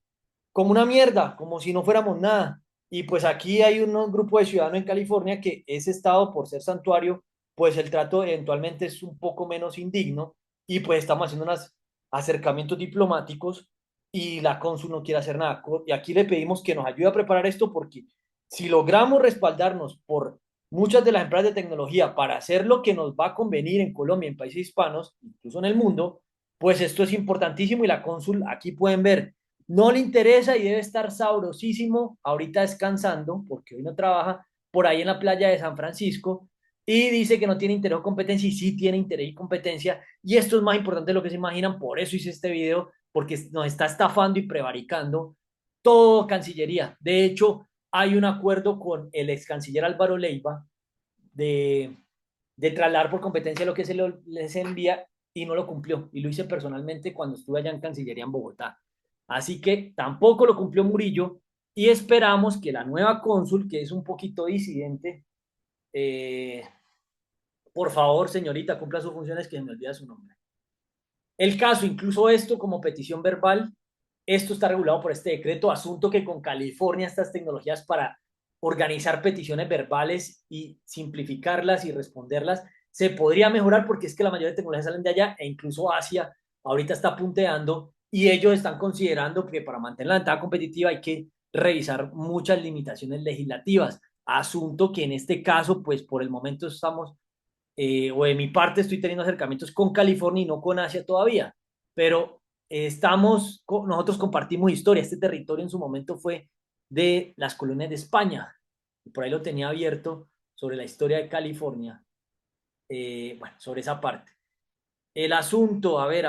como una mierda, como si no fuéramos nada. Y pues aquí hay un grupo de ciudadanos en California que ese estado, por ser santuario, pues el trato eventualmente es un poco menos indigno y pues estamos haciendo unos acercamientos diplomáticos y la cónsul no quiere hacer nada. Y aquí le pedimos que nos ayude a preparar esto porque si logramos respaldarnos por muchas de las empresas de tecnología para hacer lo que nos va a convenir en Colombia, en países hispanos, incluso en el mundo, pues esto es importantísimo y la cónsul aquí pueden ver no le interesa y debe estar sabrosísimo ahorita descansando, porque hoy no trabaja, por ahí en la playa de San Francisco, y dice que no tiene interés o competencia, y sí tiene interés y competencia, y esto es más importante de lo que se imaginan, por eso hice este video, porque nos está estafando y prevaricando todo Cancillería. De hecho, hay un acuerdo con el ex canciller Álvaro Leiva de, de trasladar por competencia lo que les envía y no lo cumplió. Y lo hice personalmente cuando estuve allá en Cancillería en Bogotá. Así que tampoco lo cumplió Murillo y esperamos que la nueva cónsul, que es un poquito disidente, eh, por favor, señorita, cumpla sus funciones, que me olvida su nombre. El caso, incluso esto como petición verbal, esto está regulado por este decreto, asunto que con California estas tecnologías para organizar peticiones verbales y simplificarlas y responderlas se podría mejorar porque es que la mayoría de tecnologías salen de allá e incluso Asia ahorita está punteando y ellos están considerando que para mantener la ventaja competitiva hay que revisar muchas limitaciones legislativas, asunto que en este caso pues por el momento estamos o de mi parte estoy teniendo acercamientos con California y no con Asia todavía, pero nosotros compartimos historia, este territorio en su momento fue de las colonias de España, y por ahí lo tenía abierto sobre la historia de California, bueno, sobre esa parte. El asunto, a ver,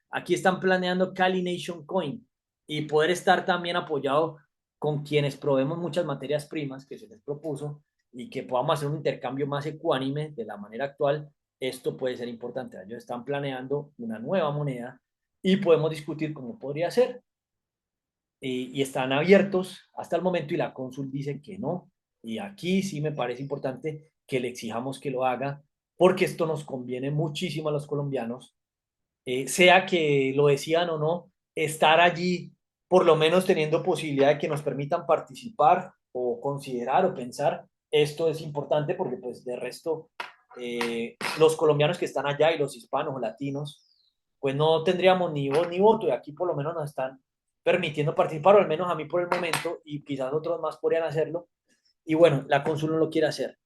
aquí están planeando Cali Nation Coin y poder estar también apoyado con quienes proveemos muchas materias primas que se les propuso y que podamos hacer un intercambio más ecuánime de la manera actual, esto puede ser importante. Ellos están planeando una nueva moneda y podemos discutir cómo podría ser. Y están abiertos hasta el momento y la cónsul dice que no. Y aquí sí me parece importante que le exijamos que lo haga porque esto nos conviene muchísimo a los colombianos, sea que lo decían o no, estar allí, por lo menos teniendo posibilidad de que nos permitan participar o considerar o pensar, esto es importante porque pues de resto los colombianos que están allá y los hispanos o latinos, pues no tendríamos ni voz ni voto y aquí por lo menos nos están permitiendo participar, o al menos a mí por el momento, y quizás otros más podrían hacerlo, y bueno, la cónsul no lo quiere hacer.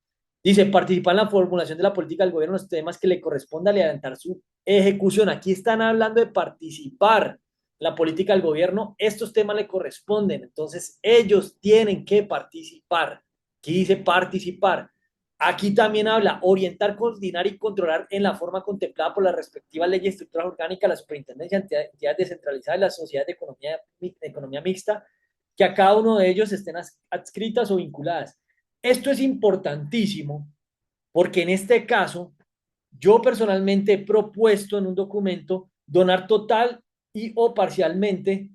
Dice, participar en la formulación de la política del gobierno, los temas que le corresponda y adelantar su ejecución. Aquí están hablando de participar en la política del gobierno, estos temas le corresponden, entonces ellos tienen que participar. Aquí dice participar. Aquí también habla orientar, coordinar y controlar en la forma contemplada por las respectivas leyes y estructuras orgánicas, la superintendencia, entidades descentralizadas y las sociedades de economía mixta, que a cada uno de ellos estén adscritas o vinculadas. Esto es importantísimo porque en este caso yo personalmente he propuesto en un documento donar total y o parcialmente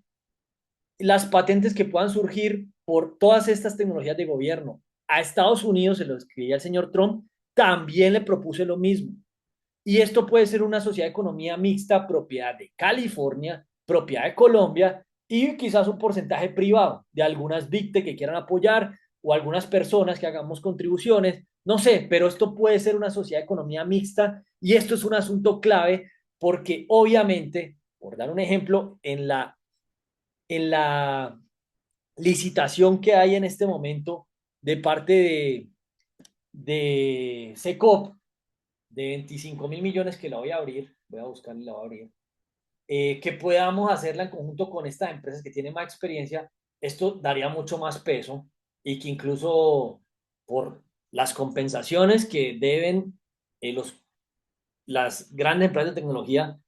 las patentes que puedan surgir por todas estas tecnologías de gobierno. A Estados Unidos, se lo escribía el señor Trump, también le propuse lo mismo. Y esto puede ser una sociedad de economía mixta, propiedad de California, propiedad de Colombia y quizás un porcentaje privado de algunas VICTE que quieran apoyar o algunas personas que hagamos contribuciones. No sé, pero esto puede ser una sociedad de economía mixta y esto es un asunto clave porque obviamente, por dar un ejemplo, en la licitación que hay en este momento de parte de SECOP, de 25.000 millones que la voy a abrir, voy a buscar y la voy a abrir, que podamos hacerla en conjunto con estas empresas que tienen más experiencia, esto daría mucho más peso y que incluso por las compensaciones que deben las grandes empresas de tecnología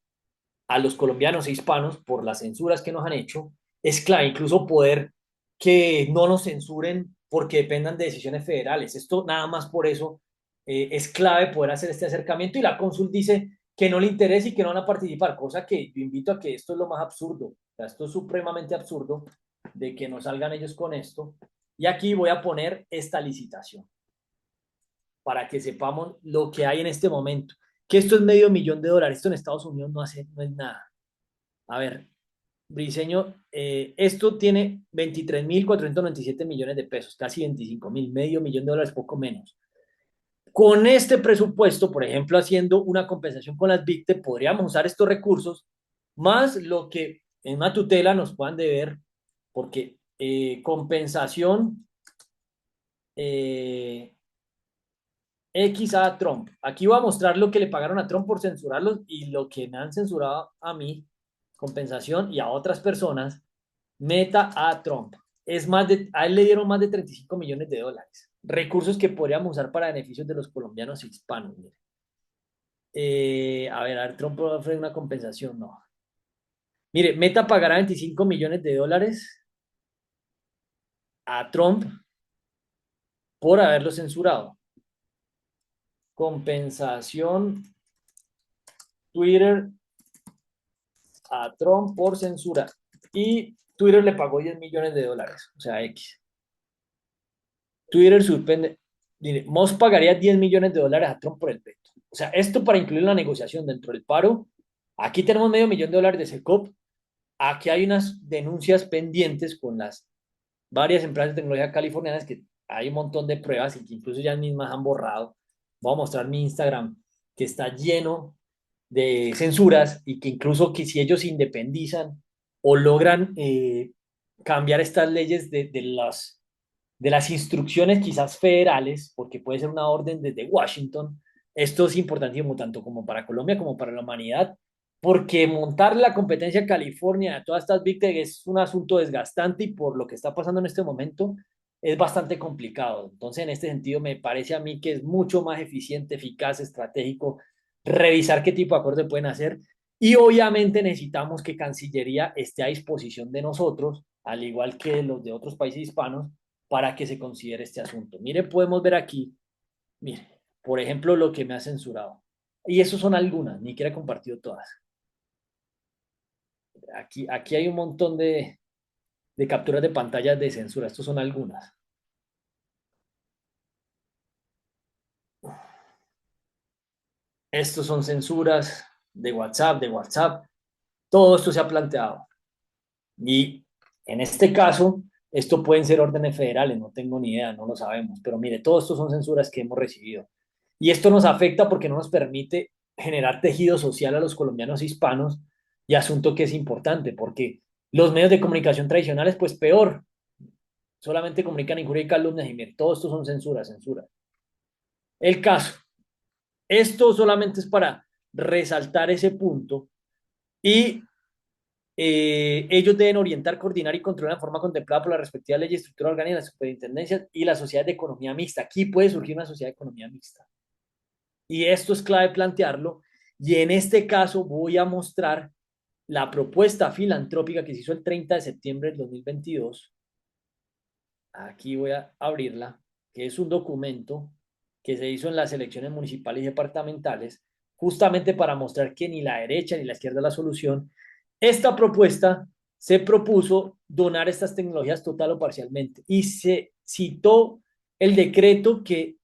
a los colombianos e hispanos por las censuras que nos han hecho, es clave incluso poder que no nos censuren porque dependan de decisiones federales. Esto nada más por eso es clave poder hacer este acercamiento y la cónsul dice que no le interesa y que no van a participar, cosa que yo invito a que esto es lo más absurdo, o sea, esto es supremamente absurdo de que no salgan ellos con esto. Y aquí voy a poner esta licitación para que sepamos lo que hay en este momento, que esto es $500,000, esto en Estados Unidos no es nada. A ver, Briseño, esto tiene 23.497 millones de pesos, casi 25.000, medio millón de dólares, poco menos. Con este presupuesto, por ejemplo, haciendo una compensación con las VICTE, podríamos usar estos recursos más lo que en una tutela nos puedan deber, porque compensación eh, X a Trump. Aquí voy a mostrar lo que le pagaron a Trump por censurarlos y lo que me han censurado a mí, compensación, y a otras personas, Meta a Trump. A él le dieron más de 35 millones de dólares. Recursos que podríamos usar para beneficios de los colombianos hispanos. Mire. A ver, Trump ofrece una compensación, no. Mire, Meta pagará 25 millones de dólares a Trump por haberlo censurado. Compensación Twitter a Trump por censura. Y Twitter le pagó 10 millones de dólares, o sea, X. Twitter suspende. Mire, Musk pagaría 10 millones de dólares a Trump por el veto. O sea, esto para incluir la negociación dentro del paro. Aquí tenemos medio millón de dólares de SECOP. Aquí hay unas denuncias pendientes con las varias empresas de tecnología californianas que hay un montón de pruebas y que incluso ellas mismas han borrado. Voy a mostrar mi Instagram que está lleno de censuras y que incluso que si ellos se independizan o logran cambiar estas leyes de las instrucciones quizás federales, porque puede ser una orden desde Washington, esto es importantísimo tanto como para Colombia como para la humanidad, porque montar la competencia en California a todas estas Big Tech es un asunto desgastante y por lo que está pasando en este momento es bastante complicado. Entonces, en este sentido, me parece a mí que es mucho más eficiente, eficaz, estratégico revisar qué tipo de acuerdos se pueden hacer y obviamente necesitamos que Cancillería esté a disposición de nosotros, al igual que los de otros países hispanos, para que se considere este asunto. Mire, podemos ver aquí, mire, por ejemplo, lo que me ha censurado. Y eso son algunas, ni siquiera he compartido todas. Aquí hay un montón de capturas de pantallas de censura, estos son algunas. Estos son censuras de WhatsApp, todo esto se ha planteado. Y en este caso, esto pueden ser órdenes federales, no tengo ni idea, no lo sabemos, pero mire, todo esto son censuras que hemos recibido. Y esto nos afecta porque no nos permite generar tejido social a los colombianos hispanos y asunto que es importante, porque los medios de comunicación tradicionales, pues peor, solamente comunican injuria y calumnias y mire, todo esto son censuras, censuras. El caso, esto solamente es para resaltar ese punto y ellos deben orientar, coordinar y controlar de forma contemplada por la respectiva ley y estructura orgánica de las superintendencias y la sociedad de economía mixta. Aquí puede surgir una sociedad de economía mixta. Y esto es clave plantearlo. Y en este caso voy a mostrar la propuesta filantrópica que se hizo el 30 de septiembre del 2022. Aquí voy a abrirla, que es un documento que se hizo en las elecciones municipales y departamentales, justamente para mostrar que ni la derecha ni la izquierda es la solución. Esta propuesta se propuso donar estas tecnologías total o parcialmente y se citó el decreto que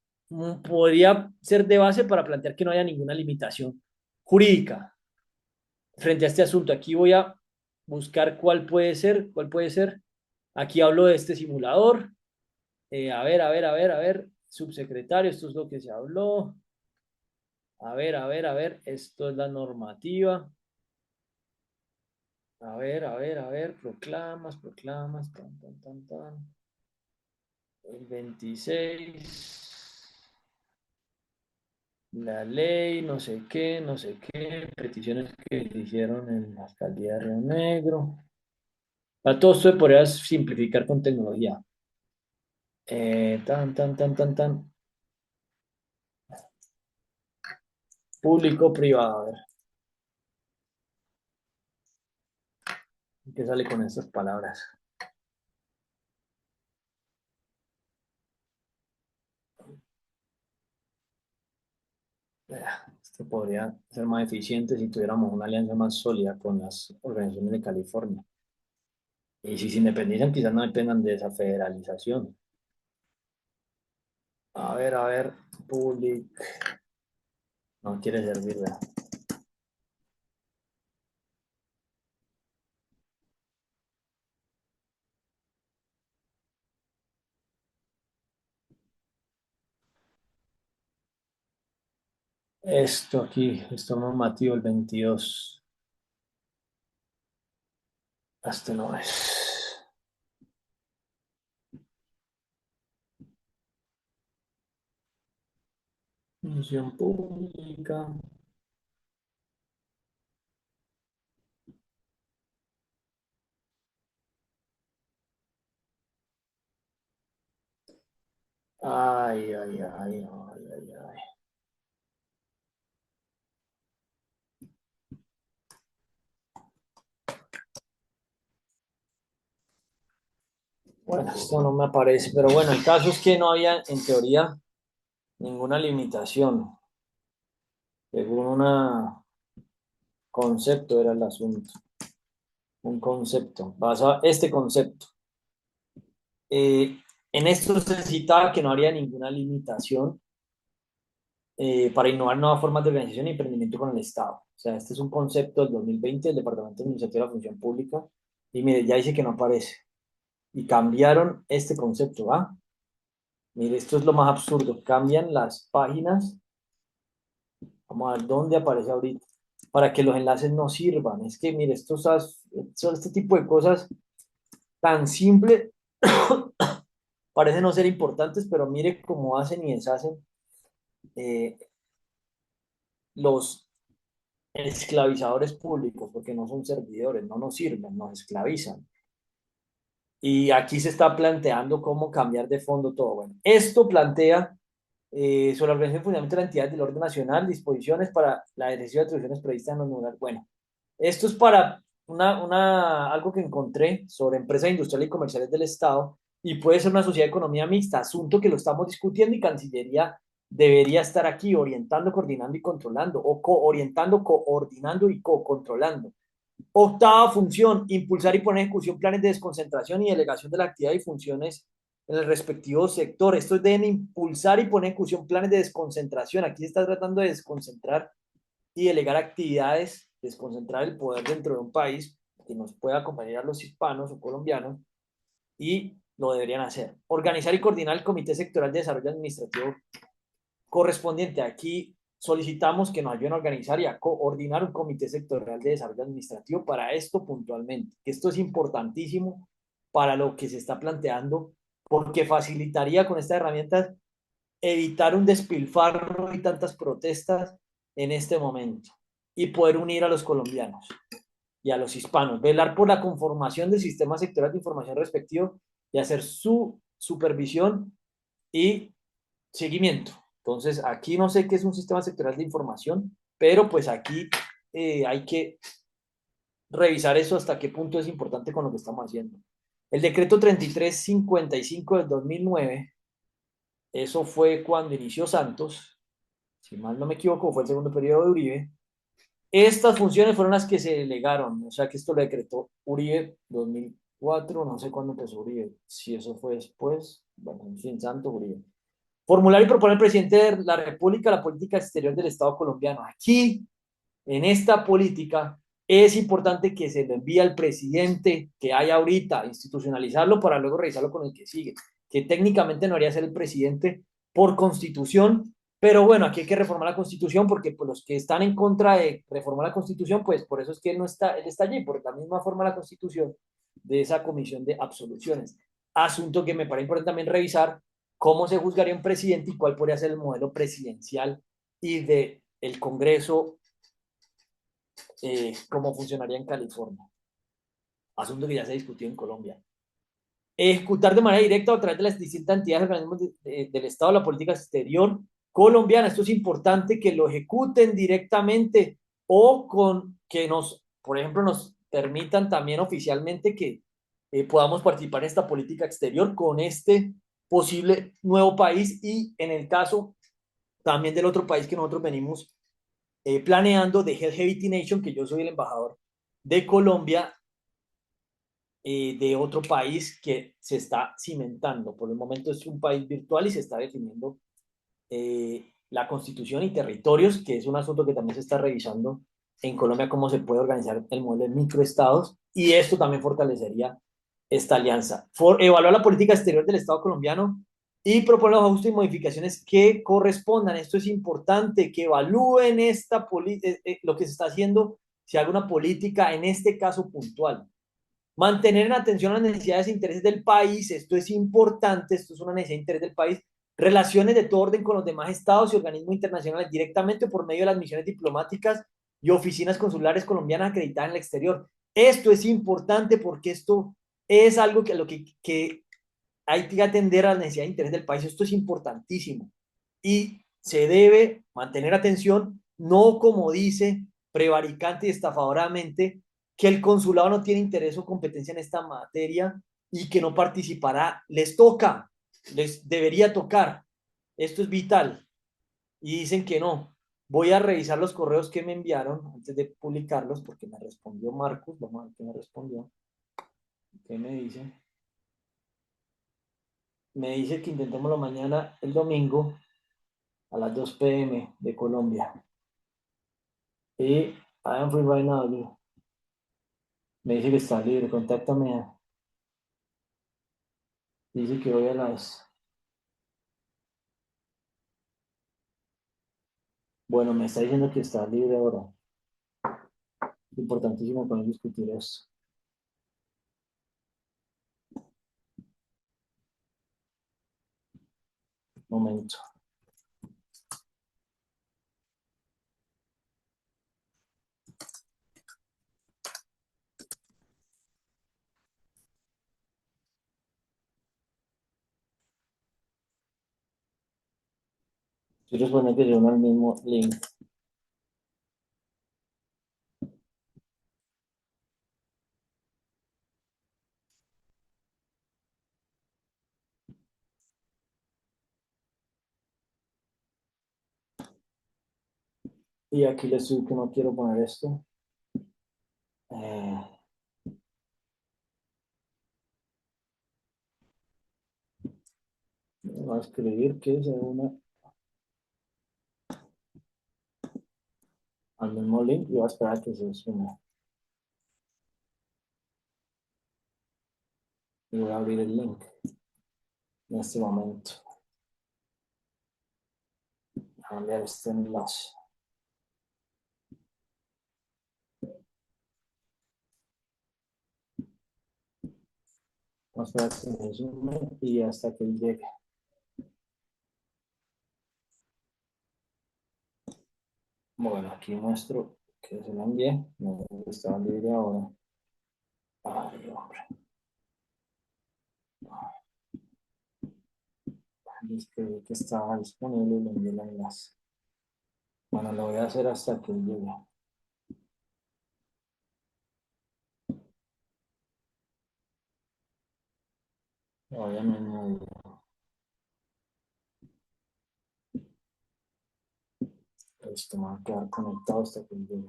podría ser de base para plantear que no haya ninguna limitación jurídica frente a este asunto. Aquí voy a buscar cuál puede ser. Aquí hablo de este simulador. A ver, subsecretario, esto es lo que se habló. A ver, esto es la normativa. A ver, proclamas, tan, tan, tan, tan. El 26, la ley, no sé qué, peticiones que se hicieron en la alcaldía de Río Negro. A todo esto se podría simplificar con tecnología. Tan. Público, privado, a ver, ¿qué sale con estas palabras? Esto podría ser más eficiente si tuviéramos una alianza más sólida con las organizaciones de California. Y si se independizan, quizás no dependan de esa federalización. A ver, public. No quiere servir, ¿verdad? Esto aquí, esto normativo el 22. Este no es. Función pública. Ay, ay, ay, ay, ay, ay. Bueno, esto no me aparece, pero bueno, el caso es que no había, en teoría, ninguna limitación. Según un concepto era el asunto. Un concepto. Basado este concepto. Eh, en esto se citaba que no habría ninguna limitación para innovar nuevas formas de organización y emprendimiento con el Estado. O sea, este es un concepto del 2020 del Departamento Administrativo de la Función Pública. Y mire, ya dice que no aparece. Y cambiaron este concepto, ¿ah? Mire, esto es lo más absurdo. Cambian las páginas. Vamos a ver dónde aparece ahorita. Para que los enlaces no sirvan. Es que, mire, son este tipo de cosas tan simples. Parecen no ser importantes, pero mire cómo hacen y deshacen eh, los esclavizadores públicos, porque no son servidores, no nos sirven, nos esclavizan. Y aquí se está planteando cómo cambiar de fondo todo. Bueno, esto plantea sobre la organización y funcionamiento de la entidad del orden nacional, disposiciones para la ejercicio de atribuciones previstas en los numerales. Bueno, esto es para algo que encontré sobre empresas industriales y comerciales del Estado y puede ser una sociedad de economía mixta, asunto que lo estamos discutiendo y Cancillería debería estar aquí orientando, coordinando y controlando, o orientando, coordinando y co-controlando. Octava función, impulsar y poner en ejecución planes de desconcentración y delegación de la actividad y funciones en el respectivo sector. Esto es deben impulsar y poner en ejecución planes de desconcentración. Aquí se está tratando de desconcentrar y delegar actividades, desconcentrar el poder dentro de un país que nos pueda acompañar a los hispanos o colombianos y lo deberían hacer. Organizar y coordinar el Comité Sectorial de Desarrollo Administrativo correspondiente. Aquí solicitamos que nos ayuden a organizar y a coordinar un comité sectorial de desarrollo administrativo para esto puntualmente. Esto es importantísimo para lo que se está planteando porque facilitaría con estas herramientas evitar un despilfarro y tantas protestas en este momento y poder unir a los colombianos y a los hispanos, velar por la conformación del sistema sectorial de información respectivo y hacer su supervisión y seguimiento. Entonces, aquí no sé qué es un sistema sectorial de información, pero pues aquí hay que revisar eso hasta qué punto es importante con lo que estamos haciendo. El decreto 3355 del 2009, eso fue cuando inició Santos, si mal no me equivoco, fue el segundo periodo de Uribe. Estas funciones fueron las que se delegaron, o sea que esto lo decretó Uribe 2004, no sé cuándo empezó Uribe, si eso fue después, bueno, en fin, Santos Uribe. Formular y proponer al presidente de la República la política exterior del Estado colombiano. Aquí, en esta política, es importante que se le envíe al presidente que hay ahorita, institucionalizarlo para luego revisarlo con el que sigue, que técnicamente no haría ser el presidente por constitución, pero bueno, aquí hay que reformar la constitución porque pues, los que están en contra de reformar la constitución, pues por eso es que él no está, él está allí, por la misma forma la constitución de esa comisión de absoluciones. Asunto que me parece importante también revisar cómo se juzgaría un presidente y cuál podría ser el modelo presidencial y de el Congreso, cómo funcionaría en California. Asunto que ya se discutió en Colombia. Ejecutar de manera directa o a través de las distintas entidades y organismos del Estado la política exterior colombiana. Esto es importante que lo ejecuten directamente o con que nos, por ejemplo, nos permitan también oficialmente que podamos participar en esta política exterior con este posible nuevo país y en el caso también del otro país que nosotros venimos planeando de Health Healthy Nation, que yo soy el embajador de Colombia, de otro país que se está cimentando. Por el momento es un país virtual y se está definiendo la constitución y territorios, que es un asunto que también se está revisando en Colombia, cómo se puede organizar el modelo de microestados, y esto también fortalecería esta alianza. Evaluar la política exterior del Estado colombiano y proponer los ajustes y modificaciones que correspondan. Esto es importante, que evalúen lo que se está haciendo, si hay alguna política, en este caso puntual. Mantener en atención las necesidades e intereses del país, esto es importante, esto es una necesidad de interés del país. Relaciones de todo orden con los demás estados y organismos internacionales, directamente por medio de las misiones diplomáticas y oficinas consulares colombianas acreditadas en el exterior. Esto es importante porque esto es algo que hay que atender a las necesidades de interés del país. Esto es importantísimo y se debe mantener atención, no como dice prevaricante y estafadoramente que el consulado no tiene interés o competencia en esta materia y que no participará. Les toca, les debería tocar. Esto es vital. Y dicen que no. Voy a revisar los correos que me enviaron antes de publicarlos porque me respondió Marcos. Vamos a ver qué me respondió. ¿Qué me dice? Me dice que intentémoslo mañana, el domingo, a las 2 p.m. de Colombia. Y I am free right now. Me dice que está libre, contáctame. Dice que voy a las... Bueno, me está diciendo que está libre ahora. Es importantísimo poder discutir esto. Momento. Estoy respondiendo que yo no al mismo link. Y aquí le subo que no quiero poner esto. Voy a escribir que se una al mismo link y voy a esperar a que se sume. Y voy a abrir el link en este momento. A enviar este enlace. Vamos a esperar a que se sume y hasta que llegue. Bueno, aquí muestro que se lo envié. No está libre ahora. Ay, hombre. Escribí que estaba disponible y le envié el enlace. Bueno, lo voy a hacer hasta que llegue. Obviamente, esto me va a quedar conectado hasta que llegue.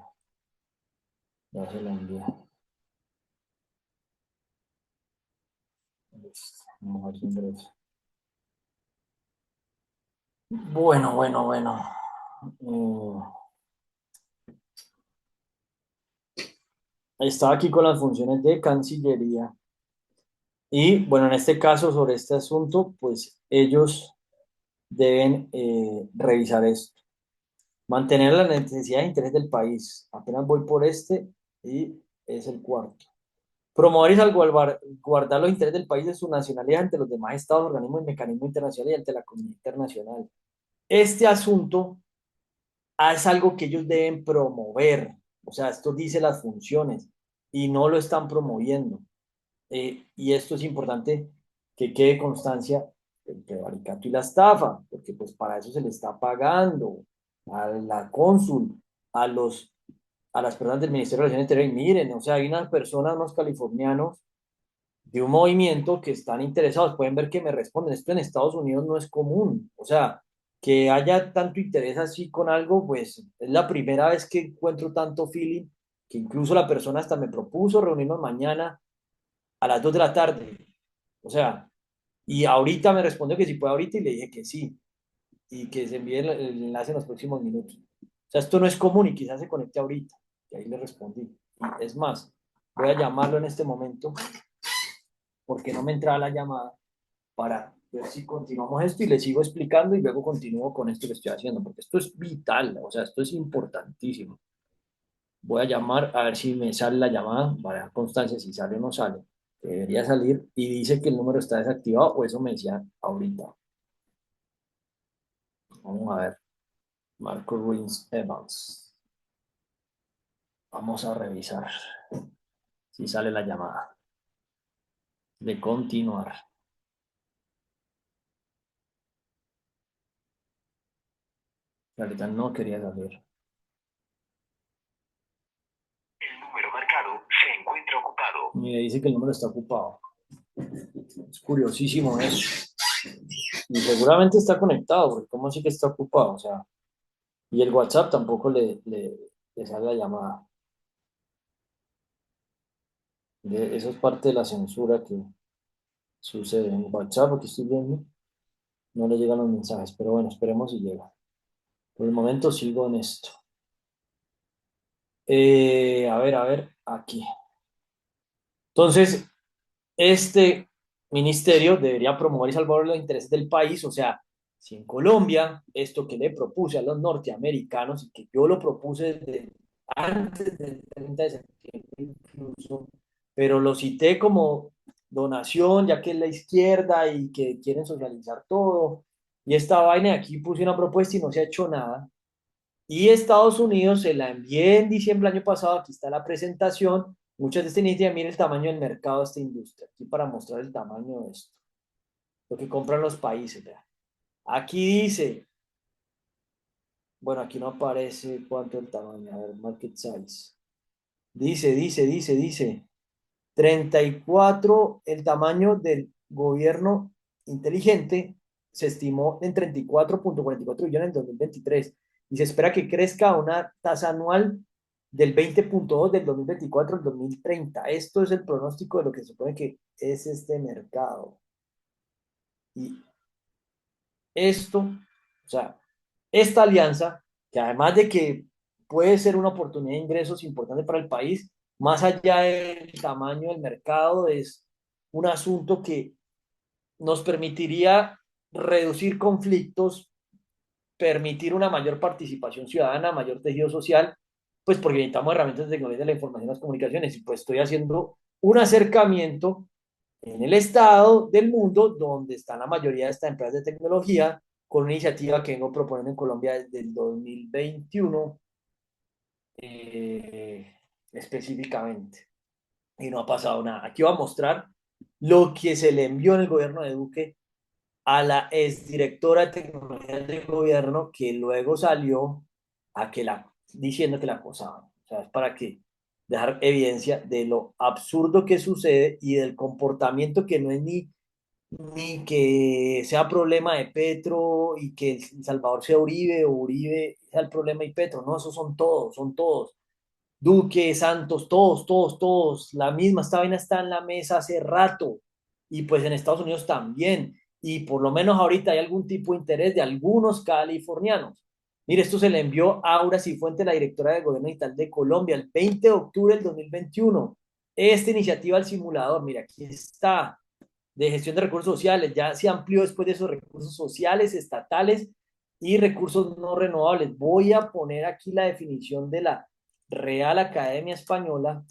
Ya se lo envié. Listo. Vamos a ver si ingresa. Bueno. Estaba aquí con las funciones de Cancillería. Y bueno, en este caso, sobre este asunto, pues ellos deben revisar esto. Mantener la necesidad de interés del país. Apenas voy por este y es el cuarto. Promover y salvaguardar los intereses del país de su nacionalidad ante los demás estados, organismos y mecanismos internacionales y ante la comunidad internacional. Este asunto es algo que ellos deben promover. O sea, esto dice las funciones y no lo están promoviendo. Y esto es importante que quede constancia del prevaricato y la estafa, porque pues para eso se le está pagando a la cónsul, a los, a las personas del Ministerio de Relaciones Exteriores. Y miren, o sea, hay unas personas, unos californianos de un movimiento que están interesados, pueden ver que me responden, esto en Estados Unidos no es común, o sea, que haya tanto interés así con algo, pues es la primera vez que encuentro tanto feeling, que incluso la persona hasta me propuso reunirnos mañana a las 2 de la tarde, o sea, y ahorita me respondió que si puede ahorita y le dije que sí, y que se envíe el enlace en los próximos minutos. O sea, esto no es común y quizás se conecte ahorita, y ahí le respondí. Y es más, voy a llamarlo en este momento porque no me entraba la llamada para ver si continuamos esto y le sigo explicando y luego continúo con esto que estoy haciendo, porque esto es vital, o sea, esto es importantísimo. Voy a llamar a ver si me sale la llamada, para dejar constancia si sale o no sale. Debería salir y dice que el número está desactivado, o eso me decía ahorita. Vamos a ver, Marco Ruiz Evans. Vamos a revisar si sale la llamada de continuar. La verdad no quería saber. El número marcado se encuentra ocupado. Me dice que el número está ocupado. Es curiosísimo eso. Y seguramente está conectado, porque ¿cómo así que está ocupado? O sea, y el WhatsApp tampoco le sale la llamada. Eso es parte de la censura que sucede en WhatsApp, porque estoy viendo, no le llegan los mensajes, pero bueno, esperemos si llega. Por el momento sigo en esto. A ver, aquí. Entonces, este ministerio debería promover y salvar los intereses del país, o sea, si en Colombia, esto que le propuse a los norteamericanos y que yo lo propuse desde antes del 30 de septiembre incluso, pero lo cité como donación, ya que es la izquierda y que quieren socializar todo, y esta vaina de aquí puse una propuesta y no se ha hecho nada, y Estados Unidos se la envié en diciembre del año pasado, aquí está la presentación. Muchas de estas iniciativas, miren el tamaño del mercado de esta industria, aquí para mostrar el tamaño de esto, lo que compran los países. Vean. Aquí dice, bueno, aquí no aparece cuánto el tamaño, a ver, market size. Dice, 34 el tamaño del gobierno inteligente se estimó en 34,44 billones en 2023 y se espera que crezca a una tasa anual del 20,2 del 2024 al 2030. Esto es el pronóstico de lo que se supone que es este mercado. Y esto, o sea, esta alianza, que además de que puede ser una oportunidad de ingresos importante para el país, más allá del tamaño del mercado, es un asunto que nos permitiría reducir conflictos, permitir una mayor participación ciudadana, mayor tejido social, pues porque necesitamos herramientas de tecnología de la información y las comunicaciones, y pues estoy haciendo un acercamiento en el estado del mundo donde están la mayoría de estas empresas de tecnología, con una iniciativa que vengo proponiendo en Colombia desde el 2021 eh, específicamente, y no ha pasado nada. Aquí va a mostrar lo que se le envió en el gobierno de Duque a la exdirectora de tecnología del gobierno, que luego salió diciendo que la acosaban. O sea, es para que dejar evidencia de lo absurdo que sucede y del comportamiento que no es ni que sea problema de Petro y que El Salvador sea Uribe o Uribe sea el problema y Petro. No, esos son todos. Duque, Santos, todos. La misma, esta vaina está en la mesa hace rato. Y pues en Estados Unidos también. Y por lo menos ahorita hay algún tipo de interés de algunos californianos. Mire, esto se le envió a Aura Cifuentes, la directora del gobierno digital de Colombia, el 20 de octubre del 2021. Esta iniciativa al simulador, mira, aquí está, de gestión de recursos sociales. Ya se amplió después de esos recursos sociales, estatales y recursos no renovables. Voy a poner aquí la definición de la Real Academia Española,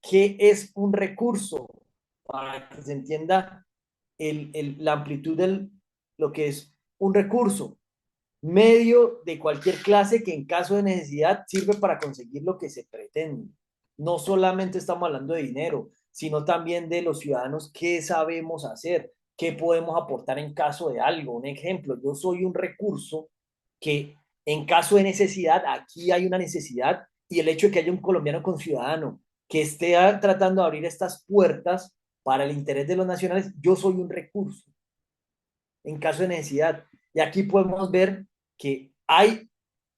que es un recurso, para que se entienda la amplitud de lo que es un recurso, medio de cualquier clase que en caso de necesidad sirve para conseguir lo que se pretende. No solamente estamos hablando de dinero, sino también de los ciudadanos, qué sabemos hacer, qué podemos aportar en caso de algo. Un ejemplo, yo soy un recurso que en caso de necesidad, aquí hay una necesidad y el hecho de que haya un colombiano con ciudadano que esté tratando de abrir estas puertas para el interés de los nacionales, yo soy un recurso en caso de necesidad. Y aquí podemos ver que hay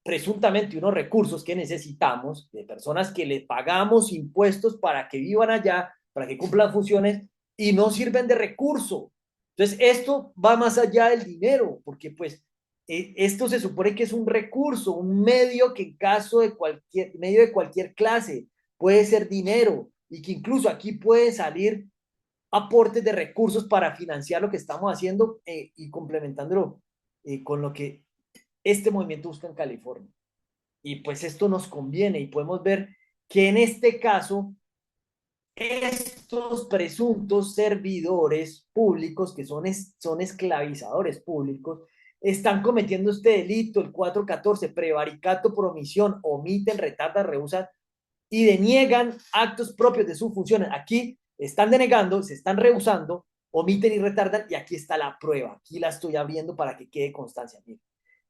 presuntamente unos recursos que necesitamos de personas que le pagamos impuestos para que vivan allá, para que cumplan funciones y no sirven de recurso. Entonces, esto va más allá del dinero, porque pues esto se supone que es un recurso, un medio que en caso de medio de cualquier clase puede ser dinero y que incluso aquí puede salir aportes de recursos para financiar lo que estamos haciendo y complementándolo con lo que este movimiento busca en California. Y pues esto nos conviene y podemos ver que en este caso estos presuntos servidores públicos, que son esclavizadores públicos, están cometiendo este delito, el 414, prevaricato por omisión, omiten, retardan, rehusan y deniegan actos propios de sus funciones. Aquí están denegando, se están rehusando, omiten y retardan, y aquí está la prueba. Aquí la estoy abriendo para que quede constancia. Miren,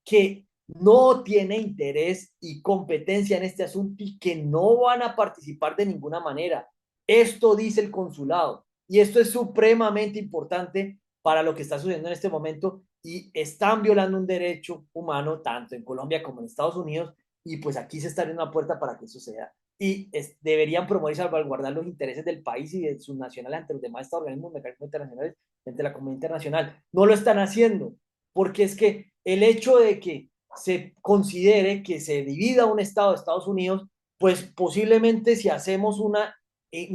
que no tiene interés y competencia en este asunto y que no van a participar de ninguna manera. Esto dice el consulado y esto es supremamente importante para lo que está sucediendo en este momento y están violando un derecho humano tanto en Colombia como en Estados Unidos y pues aquí se está abriendo una puerta para que eso sea y deberían promover y salvaguardar los intereses del país y de sus nacionales ante los demás organismos, mecanismos internacionales, ante la comunidad internacional. No lo están haciendo porque es que el hecho de que se considere que se divida un Estado de Estados Unidos, pues posiblemente si hacemos un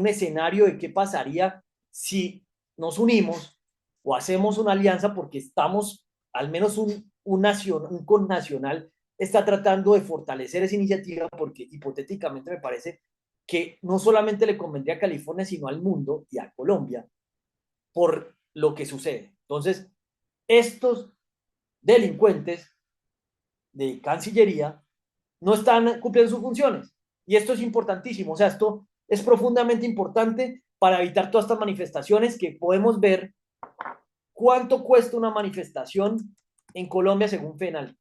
escenario de qué pasaría si nos unimos o hacemos una alianza porque estamos, al menos un connacional está tratando de fortalecer esa iniciativa porque hipotéticamente me parece que no solamente le convendría a California, sino al mundo y a Colombia por lo que sucede. Entonces, estos delincuentes de Cancillería no están cumpliendo sus funciones. Y esto es importantísimo, o sea, esto es profundamente importante para evitar todas estas manifestaciones que podemos ver cuánto cuesta una manifestación en Colombia según FENAL.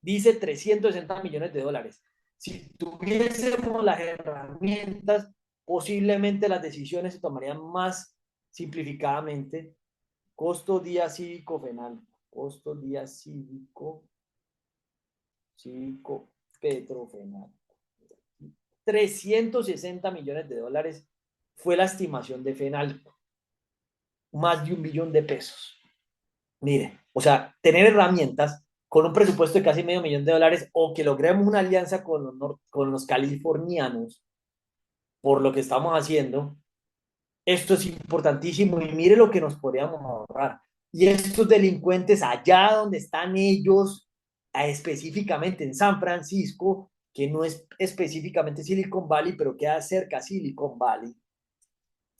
Dice 360 millones de dólares. Si tuviésemos las herramientas, posiblemente las decisiones se tomarían más simplificadamente. Costo día cívico FENAL. Costo día cívico Petrofenal. 360 millones de dólares fue la estimación de FENALCO, más de 1 billón de pesos. Mire, o sea, tener herramientas con un presupuesto de casi medio millón de dólares o que logremos una alianza con los californianos por lo que estamos haciendo, esto es importantísimo y mire lo que nos podríamos ahorrar. Y estos delincuentes allá donde están ellos, específicamente en San Francisco, que no es específicamente Silicon Valley, pero queda cerca a Silicon Valley,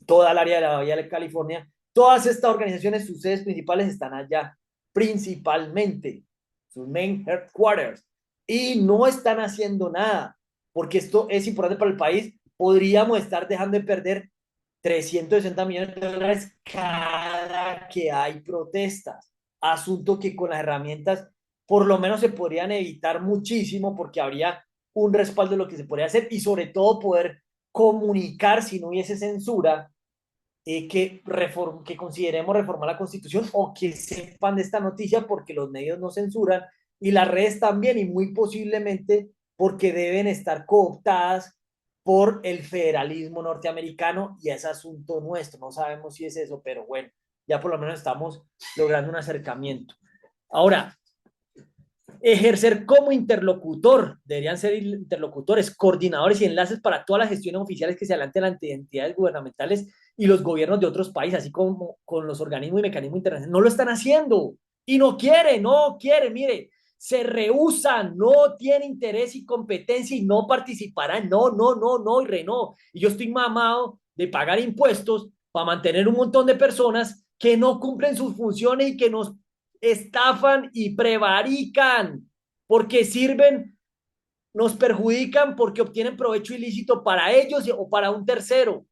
toda el área de la Bahía de California, todas estas organizaciones, sus sedes principales están allá, principalmente, sus main headquarters, y no están haciendo nada, porque esto es importante para el país, podríamos estar dejando de perder 360 millones de dólares cada que hay protestas. Asunto que con las herramientas por lo menos se podrían evitar muchísimo porque habría un respaldo de lo que se podría hacer y sobre todo poder comunicar si no hubiese censura que consideremos reformar la Constitución o que sepan de esta noticia porque los medios no censuran y las redes también y muy posiblemente porque deben estar cooptadas por el federalismo norteamericano y es asunto nuestro. No sabemos si es eso, pero bueno, ya por lo menos estamos logrando un acercamiento. Ahora, ejercer como interlocutor, deberían ser interlocutores, coordinadores y enlaces para todas las gestiones oficiales que se adelanten ante entidades gubernamentales y los gobiernos de otros países, así como con los organismos y mecanismos internacionales. No lo están haciendo y no quieren, mire, se rehusan, no tienen interés y competencia y no participarán, no, y no. Y yo estoy mamado de pagar impuestos para mantener un montón de personas que no cumplen sus funciones y que nos estafan y prevarican porque sirven, nos perjudican porque obtienen provecho ilícito para ellos o para un tercero,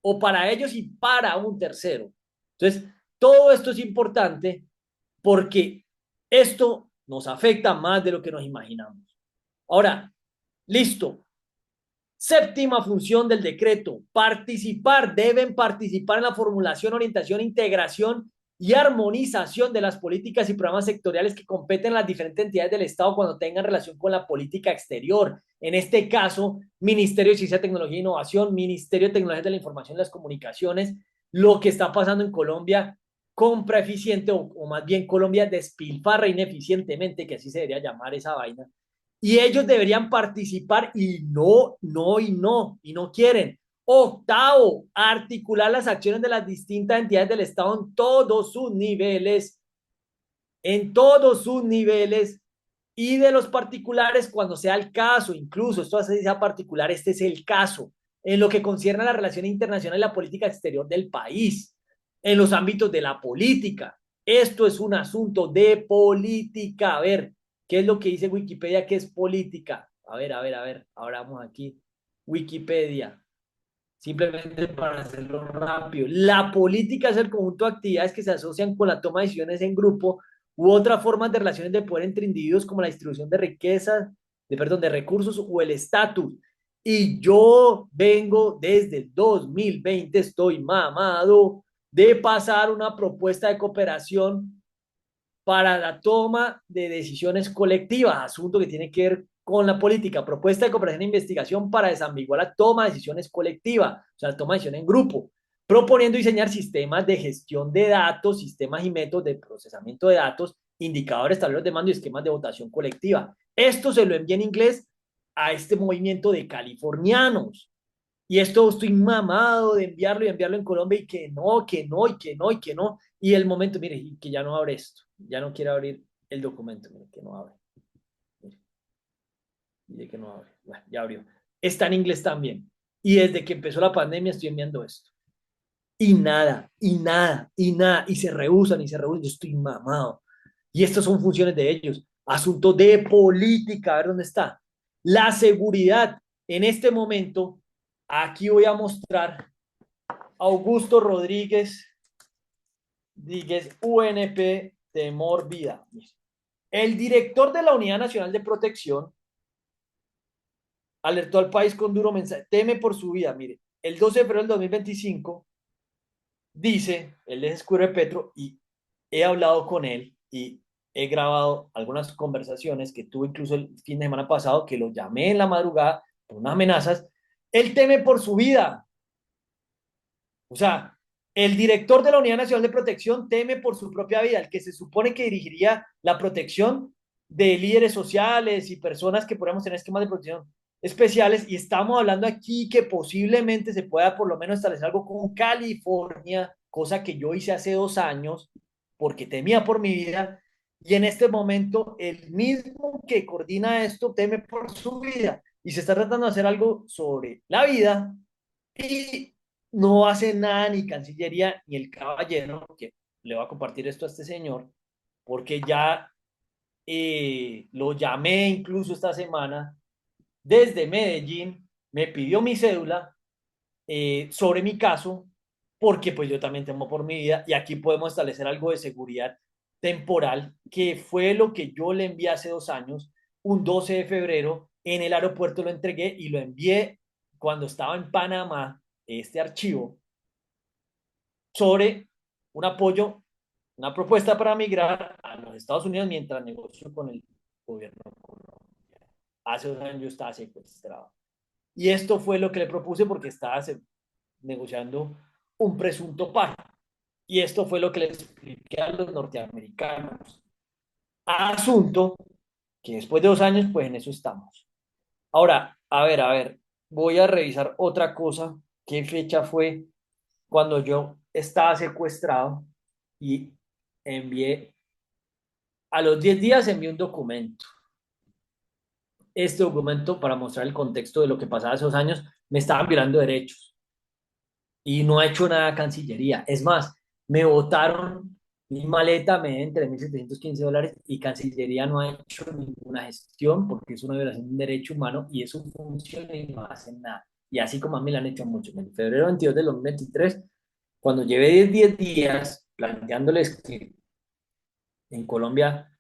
o para ellos y para un tercero. Entonces, todo esto es importante porque esto nos afecta más de lo que nos imaginamos. Ahora, listo. Séptima función del decreto, participar, deben participar en la formulación, orientación, integración y armonización de las políticas y programas sectoriales que competen a las diferentes entidades del Estado cuando tengan relación con la política exterior. En este caso, Ministerio de Ciencia, Tecnología e Innovación, Ministerio de Tecnología de la Información y las Comunicaciones, lo que está pasando en Colombia, compra eficiente o más bien Colombia despilfarra ineficientemente, que así se debería llamar esa vaina, y ellos deberían participar y no quieren. Octavo, articular las acciones de las distintas entidades del Estado en todos sus niveles y de los particulares cuando sea el caso. Incluso esto hace dice particular, este es el caso en lo que concierne a la relación internacional y la política exterior del país, en los ámbitos de la política. Esto es un asunto de política. A ver, ¿qué es lo que dice Wikipedia que es política? A ver, ahora vamos aquí. Wikipedia. Simplemente para hacerlo rápido. La política es el conjunto de actividades que se asocian con la toma de decisiones en grupo u otras formas de relaciones de poder entre individuos como la distribución de riquezas, de recursos o el estatus. Y yo vengo desde el 2020, estoy mamado de pasar una propuesta de cooperación para la toma de decisiones colectivas, asunto que tiene que ver con la política, propuesta de cooperación e investigación para desambiguar la toma de decisiones colectivas, o sea, la toma de decisiones en grupo, proponiendo diseñar sistemas de gestión de datos, sistemas y métodos de procesamiento de datos, indicadores, tableros de mando y esquemas de votación colectiva. Esto se lo envié en inglés a este movimiento de californianos. Y esto estoy mamado de enviarlo y enviarlo en Colombia y que no, que no, y que no, y que no. Y el momento, mire, y que ya no abre esto, ya no quiere abrir el documento, mire, que no abre. Mire, mire que no abre. Bueno, ya abrió. Está en inglés también. Y desde que empezó la pandemia estoy enviando esto. Y nada, y nada, y nada. Y se rehusan y se rehusan. Yo estoy mamado. Y estas son funciones de ellos. Asunto de política. A ver dónde está. La seguridad. En este momento, aquí voy a mostrar Augusto Rodríguez Díguez, UNP, Temor Vida. El director de la Unidad Nacional de Protección alertó al país con duro mensaje, teme por su vida. Mire, el 12 de febrero del 2025 dice, él es escuro de Petro y he hablado con él y he grabado algunas conversaciones que tuve incluso el fin de semana pasado, que lo llamé en la madrugada por unas amenazas. Él teme por su vida. O sea, el director de la Unidad Nacional de Protección teme por su propia vida, el que se supone que dirigiría la protección de líderes sociales y personas que podemos tener esquemas de protección especiales. Y estamos hablando aquí que posiblemente se pueda por lo menos establecer algo con California, cosa que yo hice hace 2 años porque temía por mi vida. Y en este momento, el mismo que coordina esto teme por su vida. Y se está tratando de hacer algo sobre la vida y no hace nada ni Cancillería ni el caballero, que le va a compartir esto a este señor, porque ya lo llamé incluso esta semana desde Medellín, me pidió mi cédula sobre mi caso, porque pues yo también temo por mi vida y aquí podemos establecer algo de seguridad temporal, que fue lo que yo le envié hace 2 años, un 12 de febrero, en el aeropuerto lo entregué y lo envié cuando estaba en Panamá, este archivo, sobre un apoyo, una propuesta para migrar a los Estados Unidos mientras negocio con el gobierno colombiano. Hace 2 años yo estaba secuestrado. Y esto fue lo que le propuse porque estaba negociando un presunto paro. Y esto fue lo que le expliqué a los norteamericanos. Asunto que después de 2 años, pues en eso estamos. Ahora, a ver, voy a revisar otra cosa. ¿Qué fecha fue cuando yo estaba secuestrado y envié, a los 10 días envié un documento? Este documento, para mostrar el contexto de lo que pasaba esos años, me estaban violando derechos y no ha hecho nada Cancillería. Es más, me votaron mi maleta, me deben $3.715 y Cancillería no ha hecho ninguna gestión porque es una violación de un derecho humano y eso funciona y no hacen nada. Y así como a mí lo han hecho mucho. En febrero 22 de 2023, cuando llevé 10 días planteándoles que en Colombia,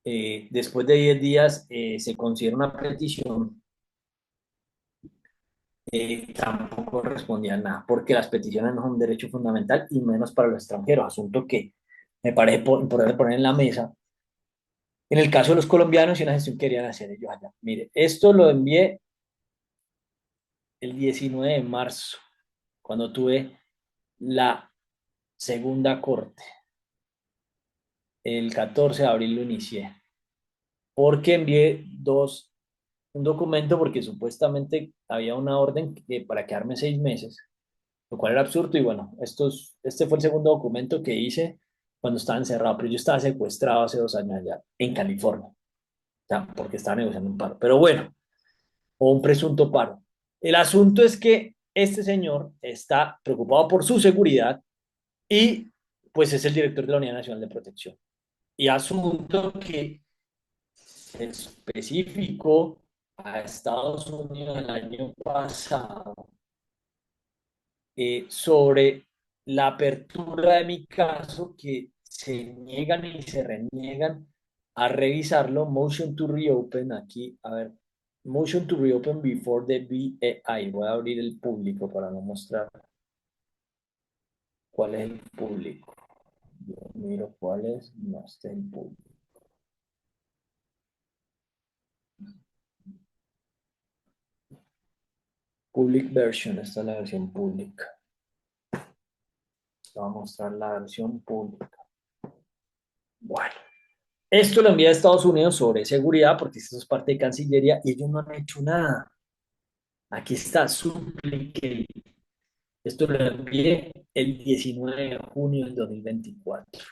después de 10 días, se considera una petición, tampoco respondían nada, porque las peticiones no son un derecho fundamental y menos para los extranjeros, asunto que me parece importante poner en la mesa. En el caso de los colombianos y una gestión que querían hacer ellos allá. Mire, esto lo envié el 19 de marzo, cuando tuve la segunda corte. El 14 de abril lo inicié, porque envié dos. un documento porque supuestamente había una orden para quedarme 6 meses, lo cual era absurdo. Y bueno, este fue el segundo documento que hice cuando estaba encerrado, pero yo estaba secuestrado hace 2 años allá en California, ya, porque estaba negociando un paro. Pero bueno, o un presunto paro. El asunto es que este señor está preocupado por su seguridad y pues es el director de la Unidad Nacional de Protección. Y asunto que específico a Estados Unidos el año pasado sobre la apertura de mi caso, que se niegan y se reniegan a revisarlo. Motion to reopen aquí, a ver, motion to reopen before the BEI. Voy a abrir el público para no mostrar cuál es el público. Yo miro cuál es, no está el público. Public version, esta es la versión pública. Te voy a mostrar la versión pública. Bueno, esto lo envía a Estados Unidos sobre seguridad porque esto es parte de Cancillería y ellos no han hecho nada. Aquí está, supplicate. Esto lo envié el 19 de junio del 2024.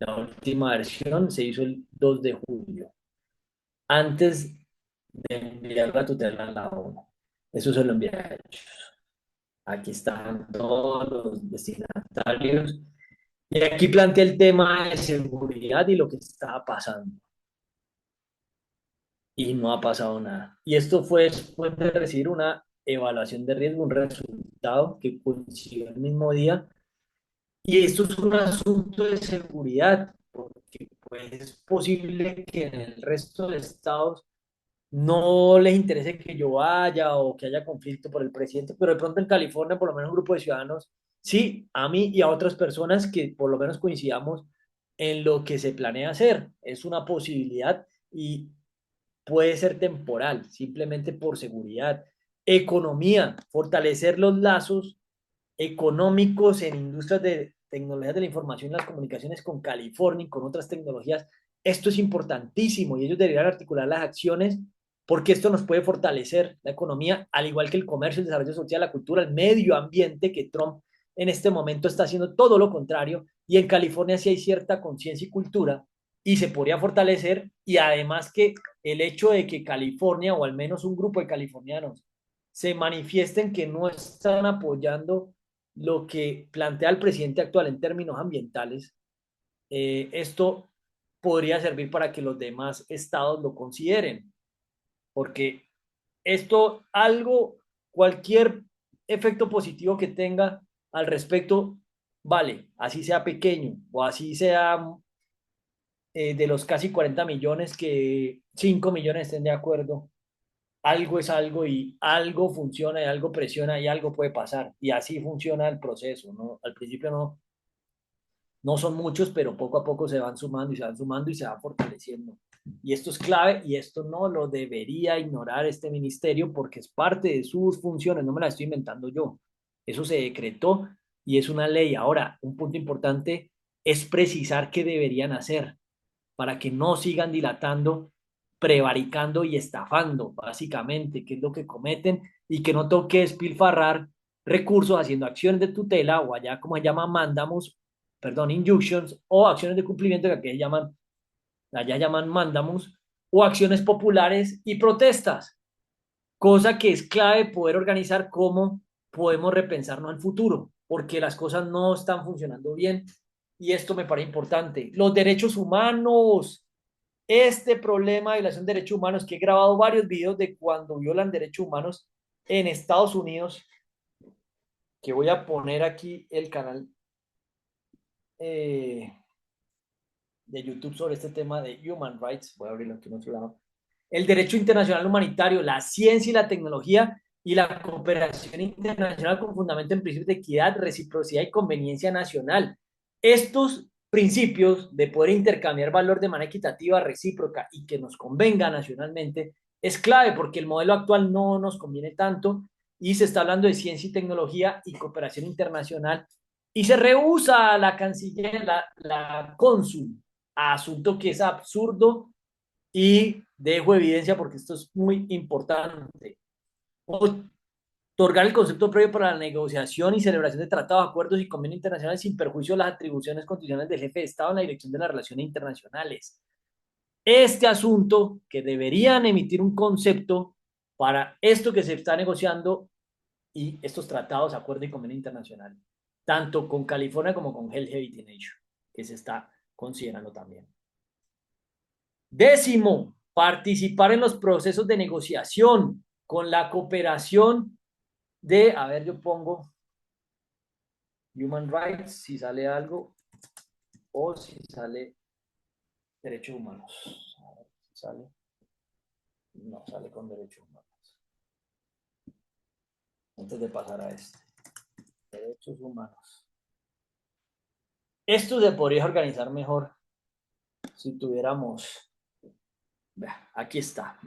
La última versión se hizo el 2 de julio, antes de enviar la tutela a la ONU. Eso se lo envié a ellos. Aquí están todos los destinatarios. Y aquí plantea el tema de seguridad y lo que estaba pasando. Y no ha pasado nada. Y esto fue después de recibir una evaluación de riesgo, un resultado que coincidió el mismo día. Y esto es un asunto de seguridad, porque pues, es posible que en el resto de estados no les interese que yo vaya o que haya conflicto por el presidente, pero de pronto en California, por lo menos un grupo de ciudadanos, sí, a mí y a otras personas que por lo menos coincidamos en lo que se planea hacer. Es una posibilidad y puede ser temporal, simplemente por seguridad. Economía, fortalecer los lazos económicos en industrias de tecnologías de la información y las comunicaciones con California y con otras tecnologías. Esto es importantísimo y ellos deberían articular las acciones porque esto nos puede fortalecer la economía, al igual que el comercio, el desarrollo social, la cultura, el medio ambiente, que Trump en este momento está haciendo todo lo contrario. Y en California sí hay cierta conciencia y cultura y se podría fortalecer. Y además que el hecho de que California, o al menos un grupo de californianos, se manifiesten que no están apoyando lo que plantea el presidente actual en términos ambientales, esto podría servir para que los demás estados lo consideren, porque esto algo, cualquier efecto positivo que tenga al respecto, vale, así sea pequeño o así sea de los casi 40 millones que 5 millones estén de acuerdo, algo es algo y algo funciona y algo presiona y algo puede pasar. Y así funciona el proceso, ¿no? Al principio no son muchos, pero poco a poco se van sumando y se van sumando y se van fortaleciendo. Y esto es clave y esto no lo debería ignorar este ministerio porque es parte de sus funciones, no me la estoy inventando yo. Eso se decretó y es una ley. Ahora, un punto importante es precisar qué deberían hacer para que no sigan dilatando, prevaricando y estafando, básicamente, que es lo que cometen, y que no toque despilfarrar recursos haciendo acciones de tutela o allá como se llama mandamos, perdón, injunctions o acciones de cumplimiento que aquí llaman, allá llaman mandamos, o acciones populares y protestas, cosa que es clave poder organizar cómo podemos repensarnos al futuro, porque las cosas no están funcionando bien y esto me parece importante. Los derechos humanos, este problema de violación de derechos humanos, que he grabado varios videos de cuando violan derechos humanos en Estados Unidos, que voy a poner aquí el canal eh, de YouTube sobre este tema de human rights. Voy a abrirlo aquí en otro lado. El derecho internacional humanitario, la ciencia y la tecnología y la cooperación internacional con fundamento en principios de equidad, reciprocidad y conveniencia nacional. Estos principios de poder intercambiar valor de manera equitativa, recíproca y que nos convenga nacionalmente es clave porque el modelo actual no nos conviene tanto y se está hablando de ciencia y tecnología y cooperación internacional y se rehúsa la canciller, la cónsul, asunto que es absurdo Y dejo evidencia porque esto es muy importante. Otorgar el concepto previo para la negociación y celebración de tratados, acuerdos y convenios internacionales sin perjuicio de las atribuciones constitucionales del jefe de Estado en la dirección de las relaciones internacionales. Este asunto que deberían emitir un concepto para esto que se está negociando y estos tratados, acuerdos y convenios internacionales, tanto con California como con Hell Heavy Nation, que se está considerando también. Décimo, participar en los procesos de negociación con la cooperación de, a ver, yo pongo Human Rights, si sale algo, o si sale Derechos Humanos. A ver si sale. No, sale con Derechos Humanos. Antes de pasar a este. Derechos Humanos. Esto se podría organizar mejor si tuviéramos. Aquí está.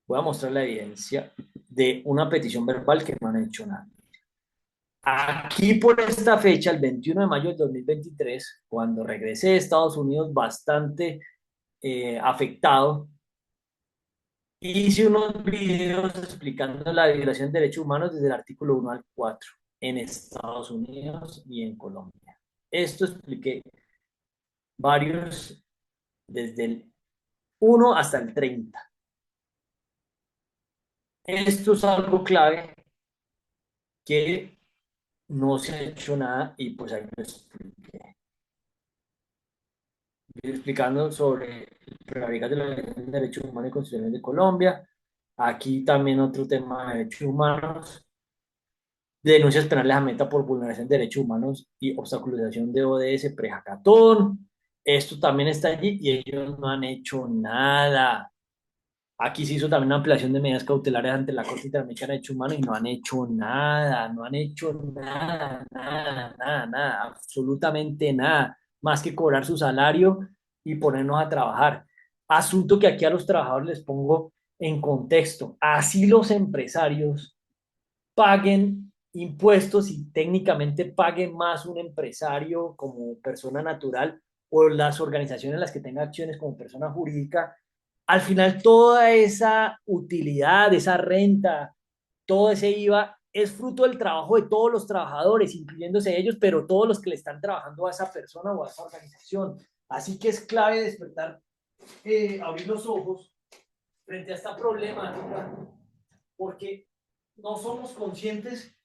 Voy a mostrar la evidencia de una petición verbal que no han hecho nada. Aquí por esta fecha, el 21 de mayo de 2023, cuando regresé de Estados Unidos bastante afectado, hice unos videos explicando la violación de derechos humanos desde el artículo 1 al 4 en Estados Unidos y en Colombia. Esto expliqué varios desde el 1 hasta el 30. Esto es algo clave que no se ha hecho nada y pues ahí lo expliqué. Explicando sobre prerrogativas de los derechos humanos y constituciones de Colombia. Aquí también otro tema de derechos humanos, denuncias penales a Meta por vulneración de derechos humanos y obstaculización de ODS pre-hackathon. Esto también está allí y ellos no han hecho nada. Aquí se hizo también una ampliación de medidas cautelares ante la Corte Interamericana de Derechos Humanos y no han hecho nada, no han hecho nada, nada, nada, nada, absolutamente nada, más que cobrar su salario y ponernos a trabajar. Asunto que aquí a los trabajadores les pongo en contexto. Así los empresarios paguen impuestos y técnicamente paguen más un empresario como persona natural o las organizaciones en las que tenga acciones como persona jurídica, al final toda esa utilidad, esa renta, todo ese IVA es fruto del trabajo de todos los trabajadores, incluyéndose ellos, pero todos los que le están trabajando a esa persona o a esa organización. Así que es clave despertar, abrir los ojos frente a esta problemática, porque no somos conscientes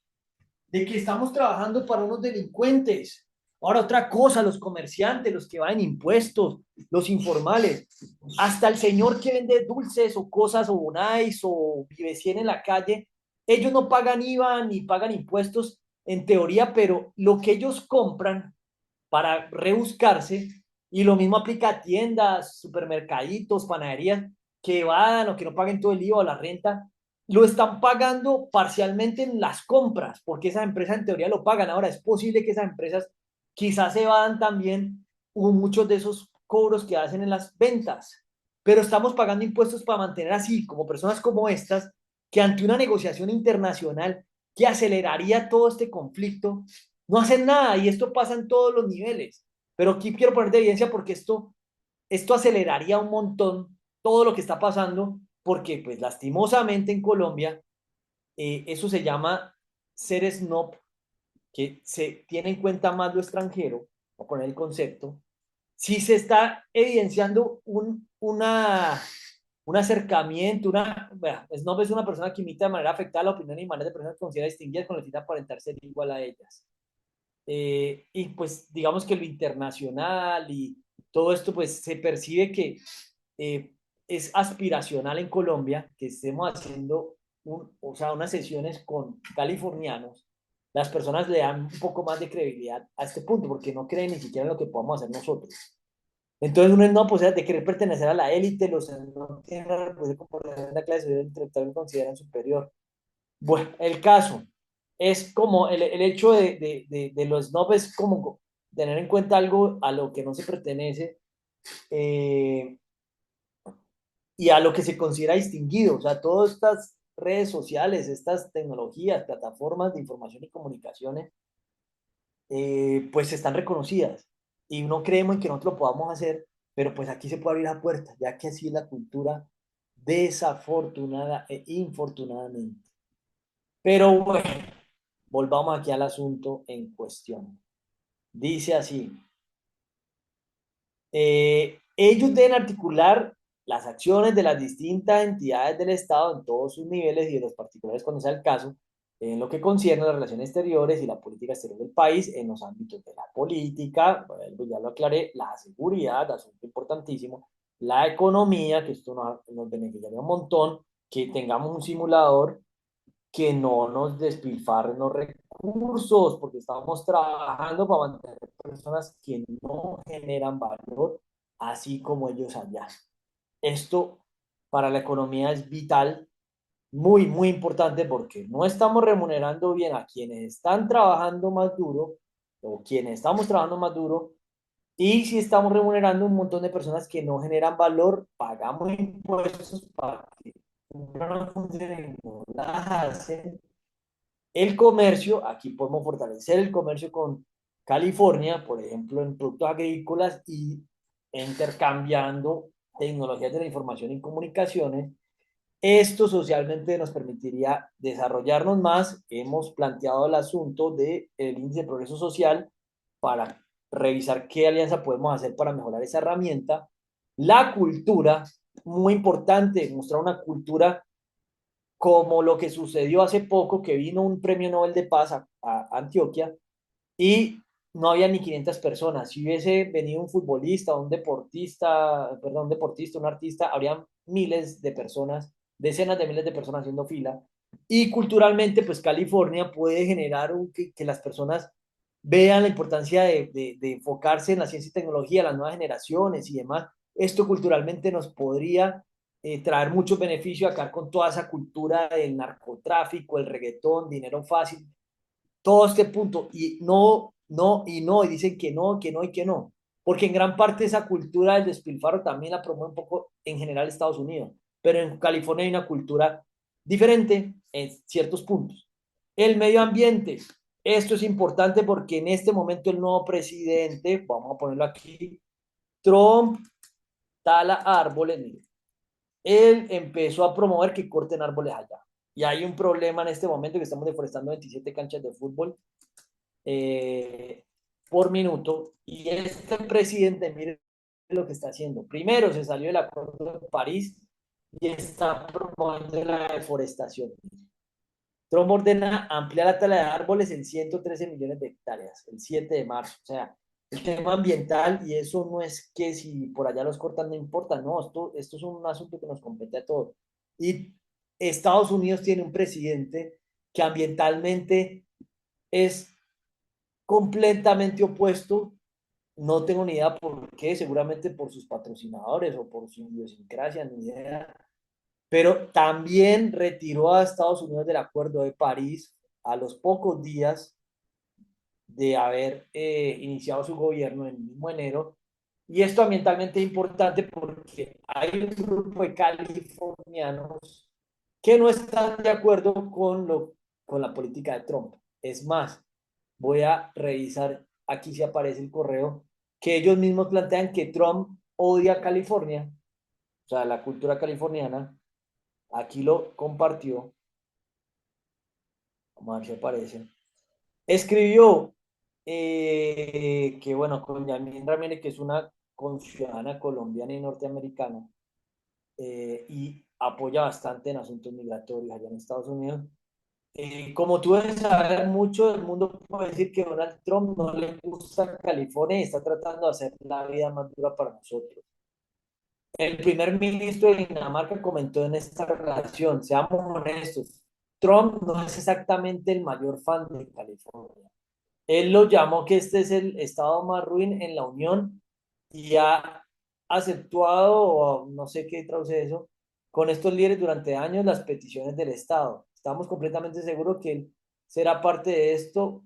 de que estamos trabajando para unos delincuentes. Ahora otra cosa, los comerciantes, los que van en impuestos, los informales, hasta el señor que vende dulces o cosas o bonais o vive 100 en la calle, ellos no pagan IVA ni pagan impuestos en teoría, pero lo que ellos compran para rebuscarse, y lo mismo aplica a tiendas, supermercaditos, panaderías, que van o que no paguen todo el IVA o la renta, lo están pagando parcialmente en las compras, porque esas empresas en teoría lo pagan. Ahora es posible que esas empresas quizás se van también muchos de esos cobros que hacen en las ventas, pero estamos pagando impuestos para mantener así, como personas como estas, que ante una negociación internacional que aceleraría todo este conflicto, no hacen nada y esto pasa en todos los niveles. Pero aquí quiero poner de evidencia porque esto aceleraría un montón todo lo que está pasando, porque pues lastimosamente en Colombia eso se llama ser snob, que se tiene en cuenta más lo extranjero, voy a poner el concepto, si se está evidenciando un acercamiento, bueno, snob es una persona que imita de manera afectada la opinión y maneras de personas que considera distinguidas con la finalidad de aparentar ser igual a ellas. Y pues digamos que lo internacional y todo esto pues se percibe que eh, es aspiracional en Colombia que estemos haciendo o sea, unas sesiones con californianos. Las personas le dan un poco más de credibilidad a este punto porque no creen ni siquiera en lo que podamos hacer nosotros. Entonces uno es no posibilidad de querer pertenecer a la élite, los no tienen la como la clase intelectual lo consideran superior. Bueno, el caso es como el hecho de los snobs es como tener en cuenta algo a lo que no se pertenece eh, y a lo que se considera distinguido. O sea, todas estas redes sociales, estas tecnologías, plataformas de información y comunicaciones, pues están reconocidas y no creemos en que nosotros lo podamos hacer pero pues aquí se puede abrir la puerta, ya que así es la cultura desafortunada e infortunadamente. Pero bueno, volvamos aquí al asunto en cuestión. Dice así, ellos deben articular las acciones de las distintas entidades del Estado en todos sus niveles y de los particulares cuando sea el caso, en lo que concierne a las relaciones exteriores y la política exterior del país en los ámbitos de la política, bueno, ya lo aclaré, la seguridad, asunto importantísimo, la economía, que esto nos beneficiaría un montón, que tengamos un simulador que no nos despilfarren los recursos, porque estamos trabajando para mantener personas que no generan valor, así como ellos allá. Esto para la economía es vital, muy, muy importante, porque no estamos remunerando bien a quienes están trabajando más duro o quienes estamos trabajando más duro. Y si estamos remunerando un montón de personas que no generan valor, pagamos impuestos para que no funcionen, no las hacen. El comercio, aquí podemos fortalecer el comercio con California, por ejemplo, en productos agrícolas y intercambiando tecnologías de la información y comunicaciones. Esto socialmente nos permitiría desarrollarnos más. Hemos planteado el asunto del índice de progreso social para revisar qué alianza podemos hacer para mejorar esa herramienta. La cultura, muy importante, mostrar una cultura como lo que sucedió hace poco, que vino un premio Nobel de Paz a Antioquia y no había ni 500 personas. Si hubiese venido un futbolista, un deportista, perdón, un deportista, un artista, habrían miles de personas, decenas de miles de personas haciendo fila. Y culturalmente, pues California puede generar que las personas vean la importancia de enfocarse en la ciencia y tecnología, las nuevas generaciones y demás. Esto culturalmente nos podría traer mucho beneficio acá con toda esa cultura del narcotráfico, el reggaetón, dinero fácil, todo este punto. Y no, no, y no, y dicen que no, que no y que no. Porque en gran parte esa cultura del despilfarro también la promueve un poco en general Estados Unidos. Pero en California hay una cultura diferente en ciertos puntos. El medio ambiente. Esto es importante porque en este momento el nuevo presidente, vamos a ponerlo aquí, Trump tala árboles, mire, él empezó a promover que corten árboles allá. Y hay un problema en este momento que estamos deforestando 27 canchas de fútbol eh, por minuto. Y este presidente, mire lo que está haciendo. Primero se salió del Acuerdo de París y está promoviendo la deforestación. Trump ordena ampliar la tala de árboles en 113 millones de hectáreas el 7 de marzo. O sea, el tema ambiental, y eso no es que si por allá los cortan no importa, no, esto es un asunto que nos compete a todos. Y Estados Unidos tiene un presidente que ambientalmente es completamente opuesto. No tengo ni idea por qué, seguramente por sus patrocinadores o por su idiosincrasia, ni idea. Pero también retiró a Estados Unidos del Acuerdo de París a los pocos días de haber iniciado su gobierno en el mismo enero. Y esto ambientalmente es importante porque hay un grupo de californianos que no están de acuerdo con la política de Trump. Es más, voy a revisar aquí si aparece el correo, que ellos mismos plantean que Trump odia a California, o sea, la cultura californiana. Aquí lo compartió. Vamos a ver si aparece. Escribió que, bueno, con Yamín Ramírez, que es una conciudadana colombiana y norteamericana, y apoya bastante en asuntos migratorios allá en Estados Unidos. Como tú debes saber, mucho del mundo puede decir que Donald Trump no le gusta California y está tratando de hacer la vida más dura para nosotros. El primer ministro de Dinamarca comentó en esta relación, seamos honestos, Trump no es exactamente el mayor fan de California. Él lo llamó que este es el estado más ruin en la Unión y ha aceptado, o no sé qué traduce eso, con estos líderes durante años las peticiones del Estado. Estamos completamente seguros que él será parte de esto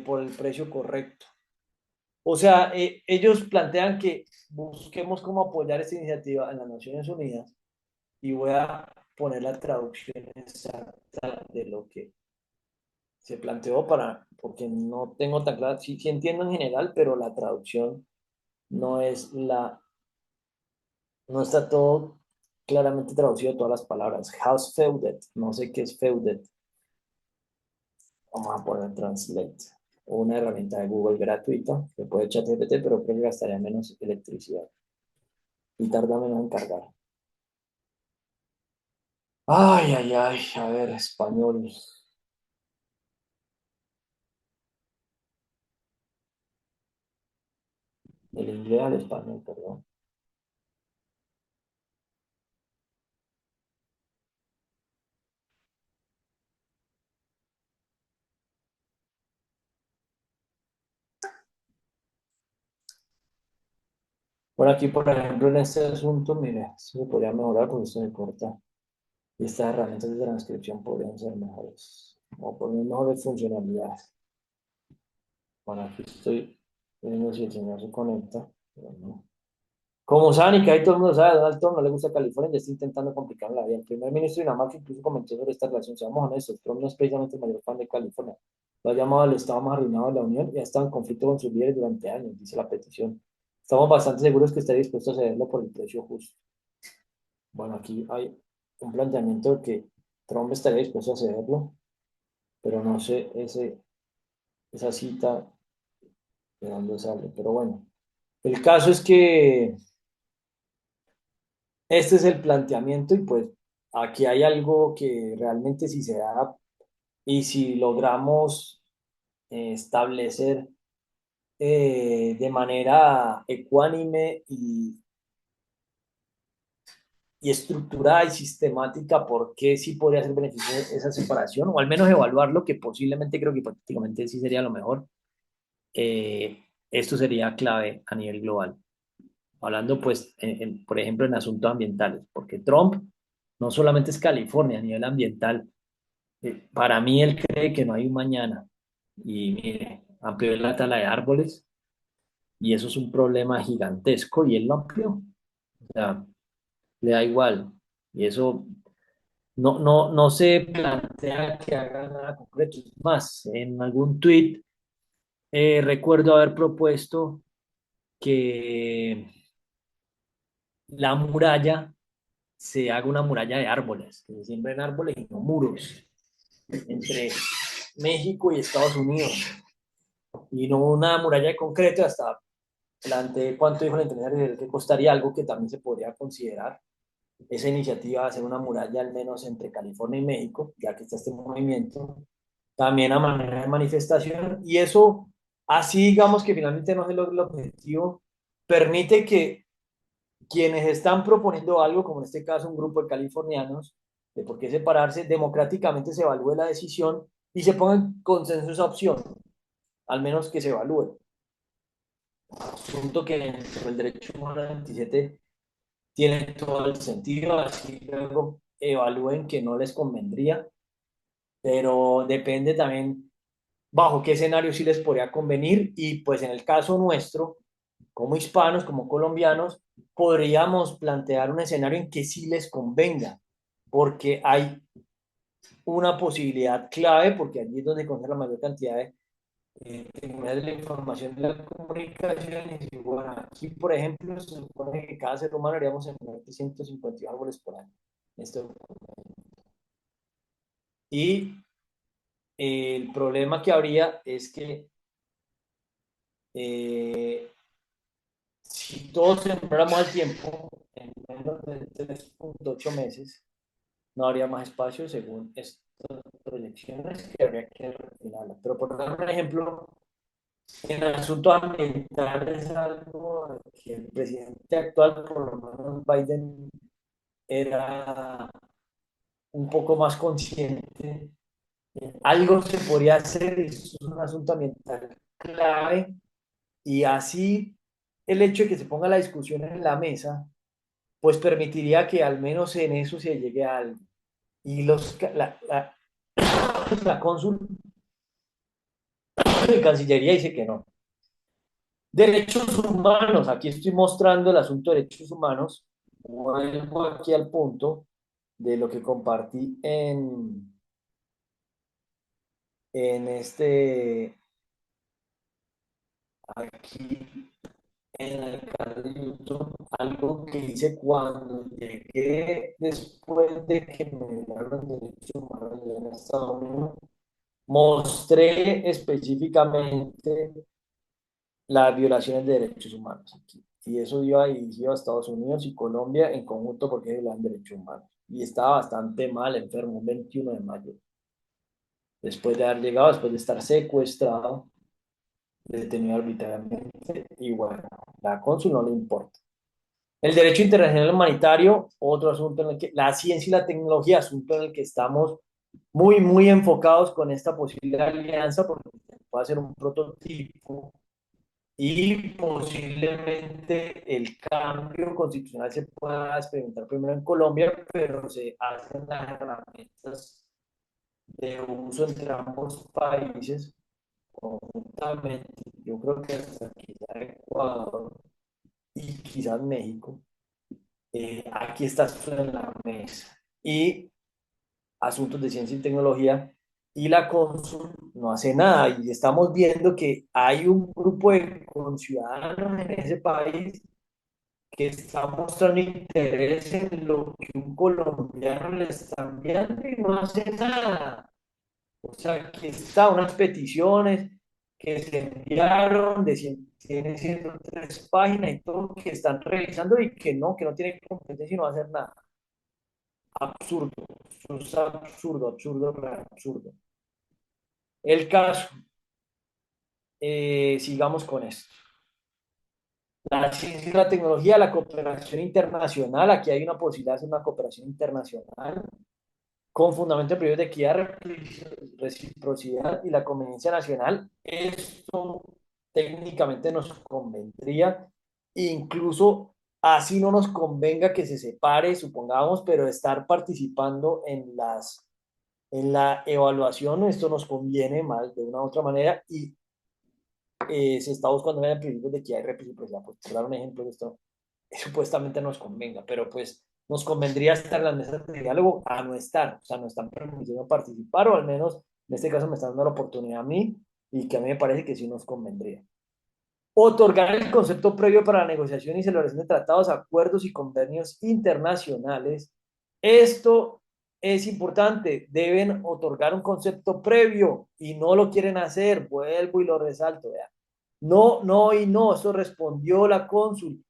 por el precio correcto. O sea, ellos plantean que busquemos cómo apoyar esta iniciativa en las Naciones Unidas y voy a poner la traducción exacta de lo que se planteó porque no tengo tan claro, sí, sí entiendo en general, pero la traducción no es no está todo claramente traducido todas las palabras. House feuded, no sé qué es feuded. Vamos a poner translate. Una herramienta de Google gratuita que puede ChatGPT, pero creo que gastaría menos electricidad y tarda menos en cargar. Ay, ay, ay, a ver, español. Del inglés al español, perdón. Por aquí, por ejemplo, en este asunto, mire, esto se podría mejorar porque esto me corta. Y estas herramientas de transcripción podrían ser mejores. O poner mejores funcionalidades. Bueno, aquí estoy viendo si el señor se conecta, pero no. Como saben y que ahí todo el mundo sabe, Donald Trump no le gusta California y está intentando complicar la vida. El primer ministro Dinamarca incluso comentó sobre esta relación. Seamos honestos, Trump no es precisamente el mayor fan de California. Lo ha llamado el estado más arruinado de la Unión y ha estado en conflicto con sus líderes durante años, dice la petición. Estamos bastante seguros que esté dispuesto a cederlo por el precio justo. Bueno, aquí hay un planteamiento de que Trump estaría dispuesto a cederlo, pero no sé esa cita de dónde sale. Pero bueno, el caso es que este es el planteamiento y pues aquí hay algo que realmente si se da y si logramos establecer de manera ecuánime y estructurada y sistemática por qué sí podría ser beneficio esa separación, o al menos evaluarlo, que posiblemente creo que hipotéticamente sí sería lo mejor, esto sería clave a nivel global. Hablando, pues, por ejemplo, en asuntos ambientales, porque Trump no solamente es California a nivel ambiental, para mí él cree que no hay un mañana. Y mire, amplió la tala de árboles y eso es un problema gigantesco y él lo amplió. O sea, le da igual. Y eso no se plantea que haga nada concreto. Es más, en algún tuit recuerdo haber propuesto que la muralla se haga una muralla de árboles, que se siembren árboles y no muros entre México y Estados Unidos. Y no una muralla de concreto, hasta planteé cuánto dijo la inteligencia artificial que costaría, algo que también se podría considerar. Esa iniciativa de hacer una muralla al menos entre California y México, ya que está este movimiento, también a manera de manifestación, y eso, así digamos que finalmente no se logra el objetivo, permite que quienes están proponiendo algo, como en este caso un grupo de californianos, de por qué separarse, democráticamente se evalúe la decisión y se ponga en consenso esa opción, al menos que se evalúe. Asunto que dentro del derecho humano 27 tiene todo el sentido, así luego evalúen que no les convendría, pero depende también bajo qué escenario sí les podría convenir y pues en el caso nuestro, como hispanos, como colombianos, podríamos plantear un escenario en que sí les convenga, porque hay una posibilidad clave, porque allí es donde concentra la mayor cantidad de tecnologías de la información y la comunicación. Y bueno, aquí, por ejemplo, se supone que cada ser humano haríamos en 150 árboles por año. Esto. Y el problema que habría es que eh, si todos sembráramos al tiempo, en menos de 3,8 meses, no habría más espacio según estas proyecciones que habría que refinarlas. Pero por dar un ejemplo, en el asunto ambiental es algo que el presidente actual, por lo menos Biden, era un poco más consciente. Algo se podría hacer, es un asunto ambiental clave, y así el hecho de que se ponga la discusión en la mesa, pues permitiría que al menos en eso se llegue a algo. Y la cónsul de Cancillería dice que no. Derechos humanos, aquí estoy mostrando el asunto de derechos humanos. Vuelvo aquí al punto de lo que compartí en aquí en el canal de YouTube algo que hice cuando llegué después de que me dieron derechos humanos en Estados Unidos. Mostré específicamente las violaciones de derechos humanos aquí. Y eso iba dirigido a Estados Unidos y Colombia en conjunto porque violan derechos humanos. Y estaba bastante mal, enfermo, un 21 de mayo, después de haber llegado, después de estar secuestrado, detenido arbitrariamente. Y bueno, la cónsul no le importa. El derecho internacional humanitario, otro asunto en el que la ciencia y la tecnología, asunto en el que estamos muy enfocados con esta posible alianza, porque puede ser un prototipo y posiblemente el cambio constitucional se pueda experimentar primero en Colombia, pero se hacen las herramientas de uso entre ambos países conjuntamente. Yo creo que hasta quizás Ecuador y quizás México, aquí está en la mesa. Y asuntos de ciencia y tecnología, y la cónsul no hace nada. Y estamos viendo que hay un grupo de conciudadanos en ese país que está mostrando interés en lo que un colombiano le está enviando y no hace nada. O sea, aquí está unas peticiones que se enviaron de tiene 103 páginas y todo que están revisando y que no tienen competencia y no va a hacer nada. Absurdo, eso es absurdo. El caso, sigamos con esto. La ciencia y la tecnología, la cooperación internacional, aquí hay una posibilidad de hacer una cooperación internacional con fundamento en principios de equidad, reciprocidad y la conveniencia nacional. Esto técnicamente nos convendría, incluso así no nos convenga que se separe, supongamos, pero estar participando en la evaluación, esto nos conviene más de una u otra manera y se está buscando en principios de equidad y reciprocidad. Pues, por dar un ejemplo de esto, supuestamente nos convenga, pero pues nos convendría estar en las mesas de diálogo a no estar, o sea, no están permitiendo participar, o al menos en este caso me están dando la oportunidad a mí, y que a mí me parece que sí nos convendría. Otorgar el concepto previo para la negociación y celebración de tratados, acuerdos y convenios internacionales. Esto es importante. Deben otorgar un concepto previo y no lo quieren hacer. Vuelvo y lo resalto. Vea. No, no y no. Eso respondió la cónsul.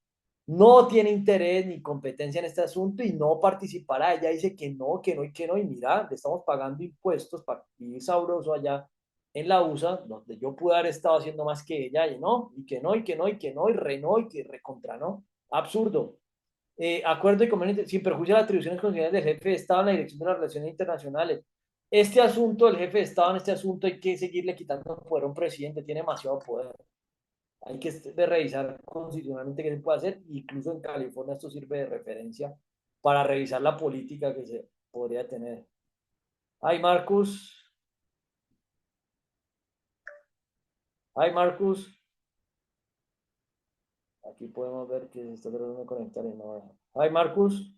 No tiene interés ni competencia en este asunto y no participará. Ella dice que no, que no y que no. Y mira, le estamos pagando impuestos para vivir sabroso allá en la USA, donde yo pude haber estado haciendo más que ella, y no, y que no, y que no, y que no, y re no, y que recontra no. Absurdo. Acuerdo y convenio sin perjuicio de las atribuciones constitucionales del jefe de Estado en la dirección de las relaciones internacionales. Este asunto, el jefe de Estado en este asunto, hay que seguirle quitando poder a un presidente, tiene demasiado poder. Hay que revisar constitucionalmente qué se puede hacer. Incluso en California esto sirve de referencia para revisar la política que se podría tener. Ay, Marcus. Ay, Marcus. Aquí podemos ver que se está tratando de conectar y no deja. Ay, Marcus.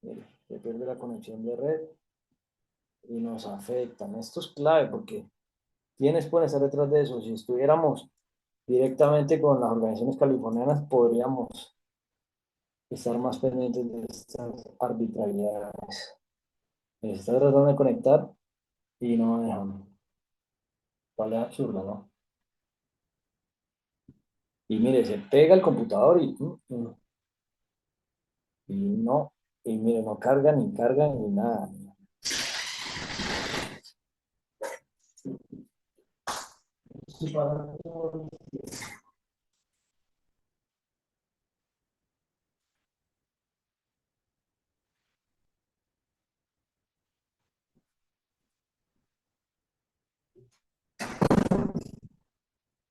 Mire, se pierde la conexión de red y nos afectan. Esto es clave porque ¿quiénes pueden estar detrás de eso? Si estuviéramos directamente con las organizaciones californianas, podríamos estar más pendientes de estas arbitrariedades. Se está tratando de conectar y no dejan. Vale, absurdo, ¿no? Y mire, se pega el computador y no, y mire, no carga ni nada.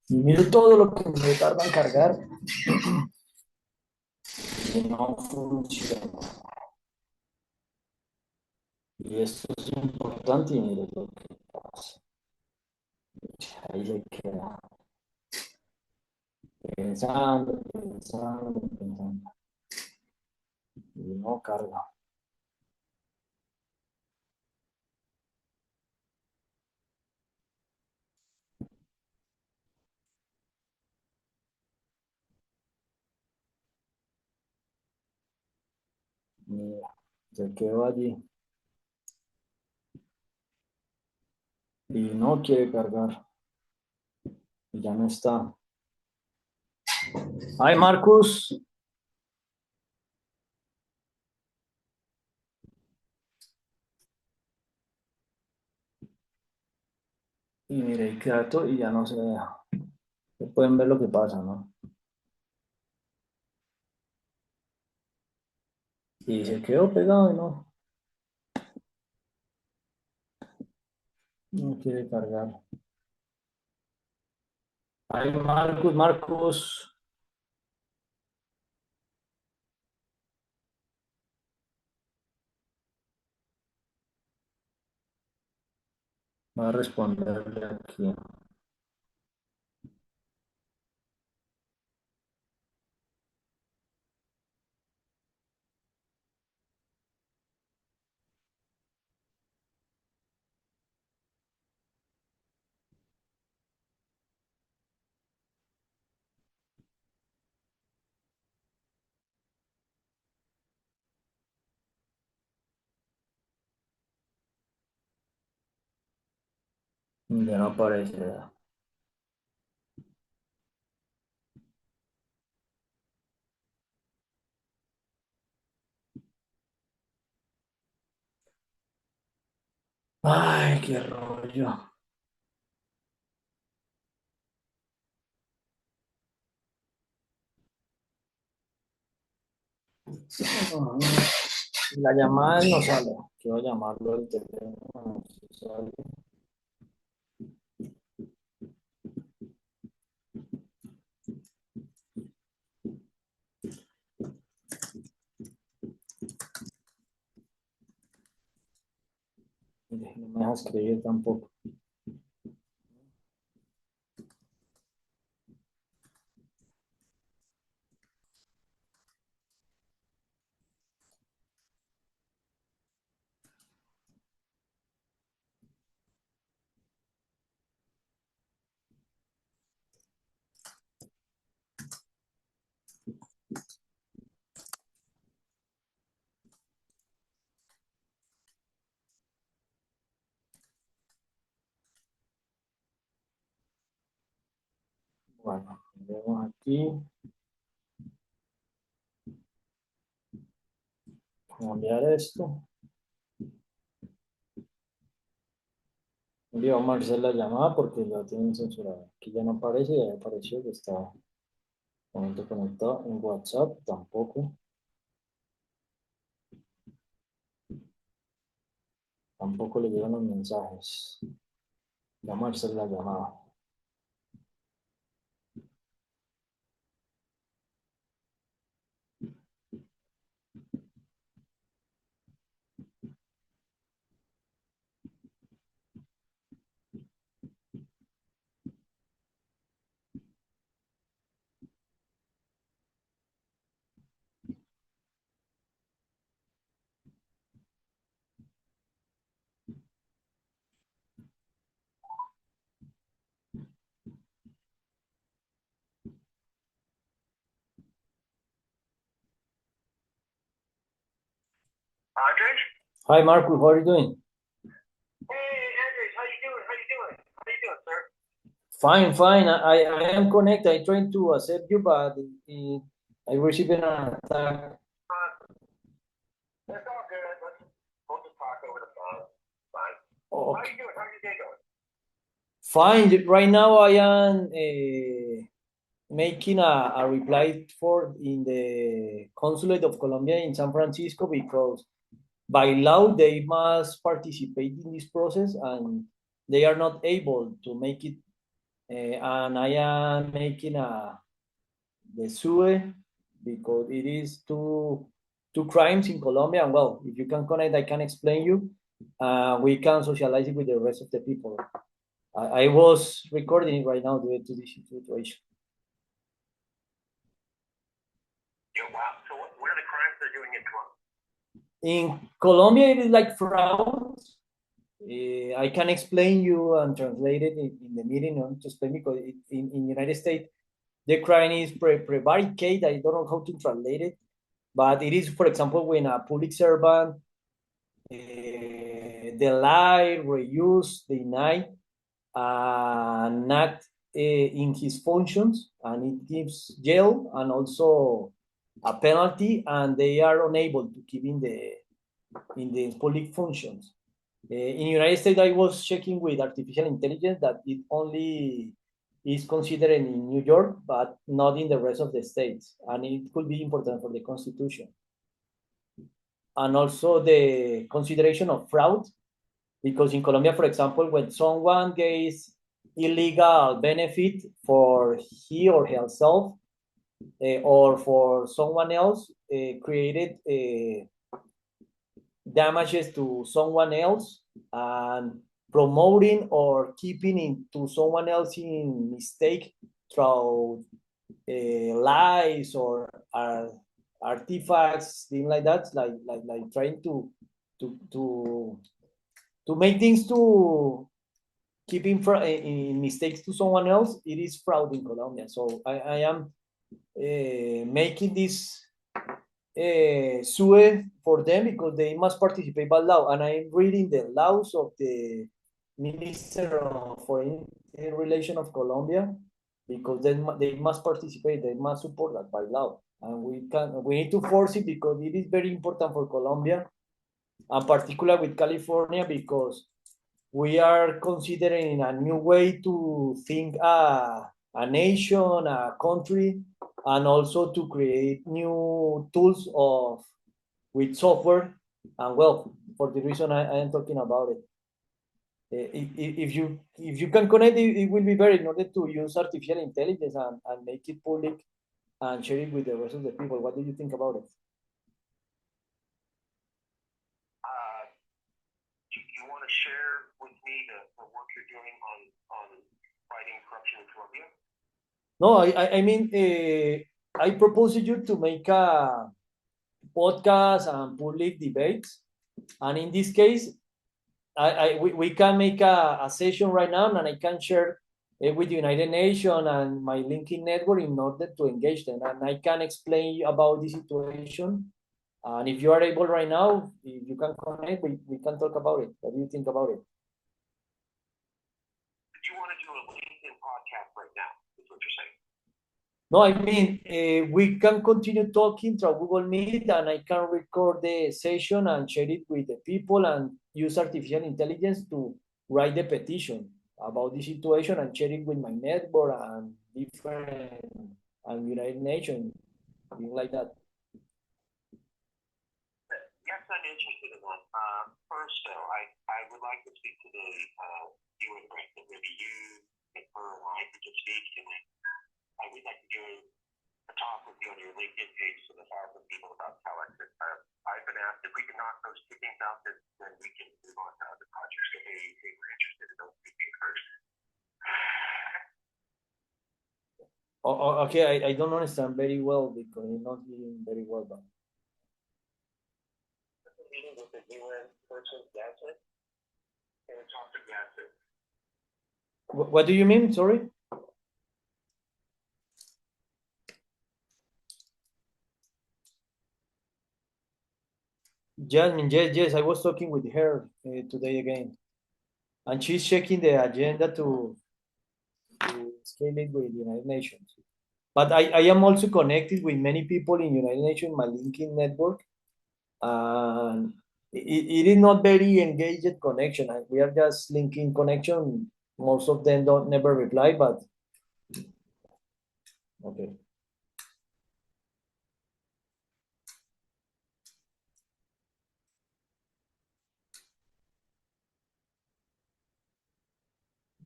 Y mire todo lo que me tarda en cargar y no funciona. Y esto es importante y mire lo que pasa. Ahí se queda pensando y no carga. se quedó allí y no quiere cargar y ya no está. Hi, Marcus. Y mire, y quieto y ya no se deja. Pueden ver lo que pasa, ¿no? Y se quedó pegado y no quiere cargar. Hi, Marcus, Marcus. Va a responderle aquí. Ya no aparece. Ay, qué rollo. La llamada no sale. Quiero llamarlo el teléfono. No sale. No me deja escribir tampoco. Bueno, vemos aquí. Cambiar esto. Vamos a hacer la llamada porque la tienen censurada. Aquí ya no aparece, ya apareció que estaba un momento conectado en WhatsApp, tampoco. Tampoco le llegan los mensajes. Vamos a hacer la llamada. Andres? Hi, Marcus, how are you doing? Hey, Andres, how you doing? How you doing? How you doing, sir? Fine, fine. I am connected. I trying to accept you, but I received an attack. That's all good. We'll just talk over the phone. Fine. How Okay. you doing? How's your day going? Fine. Right now I am making a reply for in the consulate of Colombia in San Francisco because by law they must participate in this process and they are not able to make it. And I am making the SUE because it is two crimes in Colombia. And well, if you can connect, I can explain you. We can socialize it with the rest of the people. I was recording it right now due to this situation. Yo, wow. So what are the crimes they're doing in Colombia? In Colombia, it is like fraud. I can explain you and translate it in the meeting to explain because in United States, the crime is prevaricate. I don't know how to translate it. But it is, for example, when a public servant delay, reuse, deny not in his functions, and it gives jail and also a penalty, and they are unable to keep in the public functions. In United States, I was checking with artificial intelligence that it only is considered in New York, but not in the rest of the states, and it could be important for the Constitution. And also the consideration of fraud, because in Colombia, for example, when someone gets illegal benefit for he or herself or for someone else, created damages to someone else and promoting or keeping into someone else in mistake through lies or artifacts, things like that, like trying to to to make things to keep in mistakes to someone else. It is fraud in Colombia. So I am making this sue for them because they must participate by law. And I'm reading the laws of the Minister of Foreign Relation of Colombia because they must participate, they must support that by law. And we need to force it because it is very important for Colombia, and particular with California, because we are considering a new way to think a nation, a country, and also to create new tools of with software. And well, for the reason I am talking about it, if you can connect it, it will be better in order to use artificial intelligence and make it public and share it with the rest of the people. What do you think about it? You want to share with me the work you're doing on fighting corruption in Colombia? No, I mean, I propose you to make a podcast and public debates. And in this case, we can make a session right now, and I can share it with the United Nations and my LinkedIn network in order to engage them. And I can explain about the situation. And if you are able right now, if you can connect, we can talk about it. What do you think about it? Do you want to do a LinkedIn podcast right now? Is what you're saying? No, I mean, we can continue talking through Google Meet, and I can record the session and share it with the people and use artificial intelligence to write the petition about the situation and share it with my network and different and United Nations, things like that. Yes, I'm interested in that. First, though, I would like to speak to the UN president. Maybe you and her and I could just speak, and then I would like to do a talk with you on your LinkedIn page to the powerful people about how I've been asked if we can knock those two things out, then we can move on to other projects. So, hey, we're interested in those two things first. Okay, I don't understand very well because I'm not hearing very well. But Meeting with the UN person, Gasset, and talk to Gasset. what do you mean? Sorry. Jasmine, yes, I was talking with her today again, and she's checking the agenda to scale it with the United Nations. But I am also connected with many people in United Nations, my LinkedIn network, and it is not very engaged connection. We are just linking connection. Most of them don't never reply, but okay.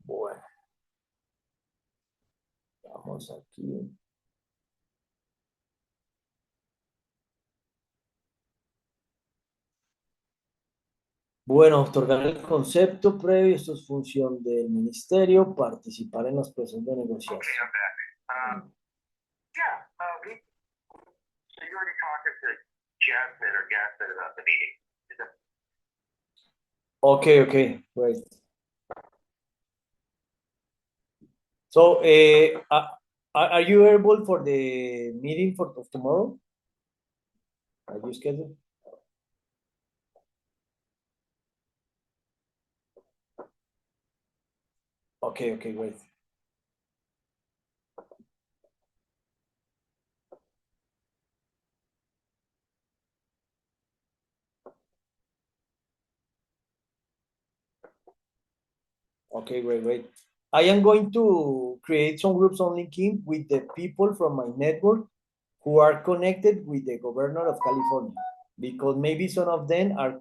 Bueno, vamos aquí. Bueno, otorgar el concepto previo, esto es función del ministerio, participar en los procesos de negociación. Okay, I'm back. Yeah, so you already talked to Jasmine or Gasset about the meeting. Okay, great. So, are you able for the meeting of tomorrow? Are you scheduled? Okay, okay, wait. Okay, great, great. I am going to create some groups on LinkedIn with the people from my network who are connected with the governor of California, because maybe some of them are are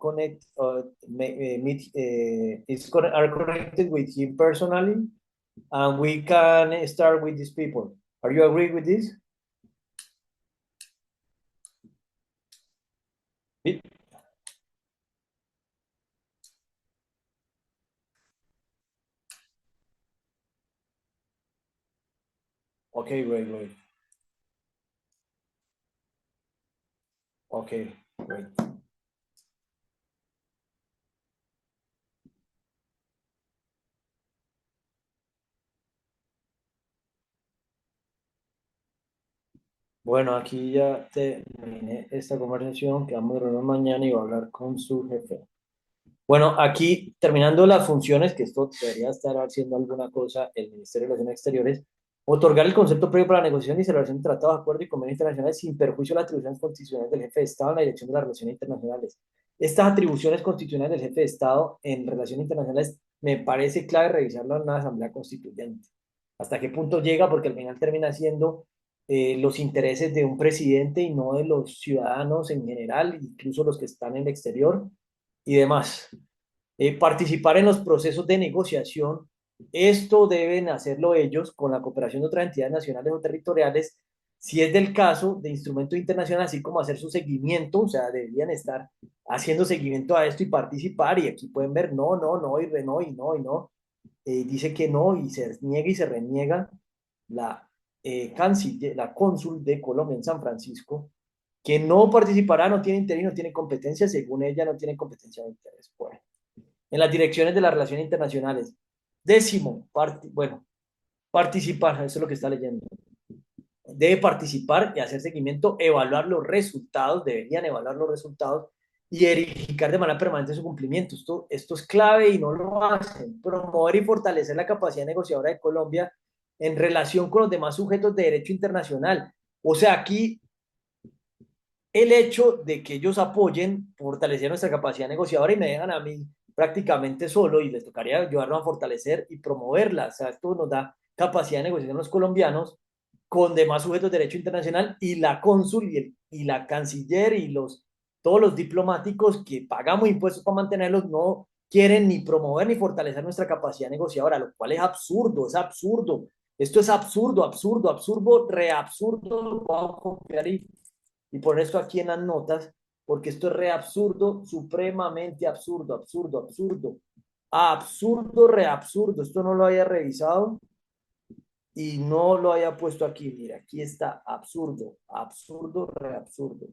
connected with him personally, and we can start with these people. Are you agree with this? Okay, great, great. Okay, great. Bueno, aquí ya terminé esta conversación que vamos a reunir mañana y voy a hablar con su jefe. Bueno, aquí terminando las funciones, que esto debería estar haciendo alguna cosa el Ministerio de Relaciones Exteriores, otorgar el concepto previo para la negociación y celebración de tratados, acuerdos y convenios internacionales sin perjuicio de las atribuciones constitucionales del jefe de Estado en la dirección de las relaciones internacionales. Estas atribuciones constitucionales del jefe de Estado en relaciones internacionales me parece clave revisarlas en una asamblea constituyente. ¿Hasta qué punto llega? Porque al final termina siendo los intereses de un presidente y no de los ciudadanos en general, incluso los que están en el exterior y demás. Participar en los procesos de negociación, esto deben hacerlo ellos con la cooperación de otras entidades nacionales o territoriales, si es del caso de instrumentos internacionales, así como hacer su seguimiento, o sea, deberían estar haciendo seguimiento a esto y participar, y aquí pueden ver no, no, no, y re, no, y no, y no. Dice que no, y se niega y se reniega la, canciller, la cónsul de Colombia en San Francisco, que no participará, no tiene interés, no tiene competencia, según ella no tiene competencia de interés. Bueno, en las direcciones de las relaciones internacionales. Décimo, bueno, participar, eso es lo que está leyendo. Debe participar y hacer seguimiento, evaluar los resultados, deberían evaluar los resultados y verificar de manera permanente su cumplimiento. Esto es clave y no lo hacen. Promover y fortalecer la capacidad negociadora de Colombia en relación con los demás sujetos de derecho internacional. O sea, aquí el hecho de que ellos apoyen, fortalecer nuestra capacidad negociadora y me dejan a mí prácticamente solo y les tocaría ayudarnos a fortalecer y promoverla. O sea, esto nos da capacidad de negociación a los colombianos con demás sujetos de derecho internacional y la cónsul y la canciller y todos los diplomáticos que pagamos impuestos para mantenerlos no quieren ni promover ni fortalecer nuestra capacidad negociadora, lo cual es absurdo, es absurdo. Esto es absurdo, absurdo, absurdo, reabsurdo. Vamos a copiar y poner esto aquí en las notas, porque esto es re absurdo, supremamente absurdo, absurdo, absurdo, absurdo, re absurdo. Esto no lo haya revisado y no lo haya puesto aquí. Mira, aquí está absurdo, absurdo, re absurdo.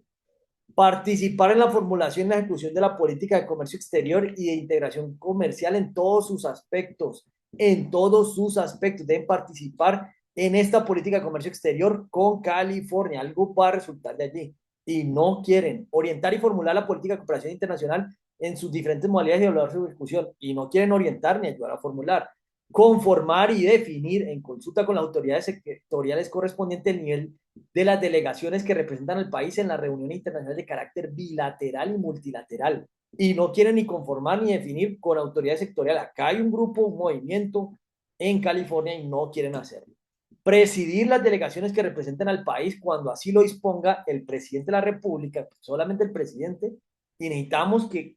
Participar en la formulación y la ejecución de la política de comercio exterior y de integración comercial en todos sus aspectos. En todos sus aspectos. Deben participar en esta política de comercio exterior con California. Algo va a resultar de allí. Y no quieren orientar y formular la política de cooperación internacional en sus diferentes modalidades y evaluar su ejecución. Y no quieren orientar ni ayudar a formular. Conformar y definir en consulta con las autoridades sectoriales correspondientes el nivel de las delegaciones que representan al país en la reunión internacional de carácter bilateral y multilateral. Y no quieren ni conformar ni definir con autoridades sectoriales. Acá hay un grupo, un movimiento en California y no quieren hacerlo. Presidir las delegaciones que representan al país cuando así lo disponga el presidente de la República, solamente el presidente, y necesitamos que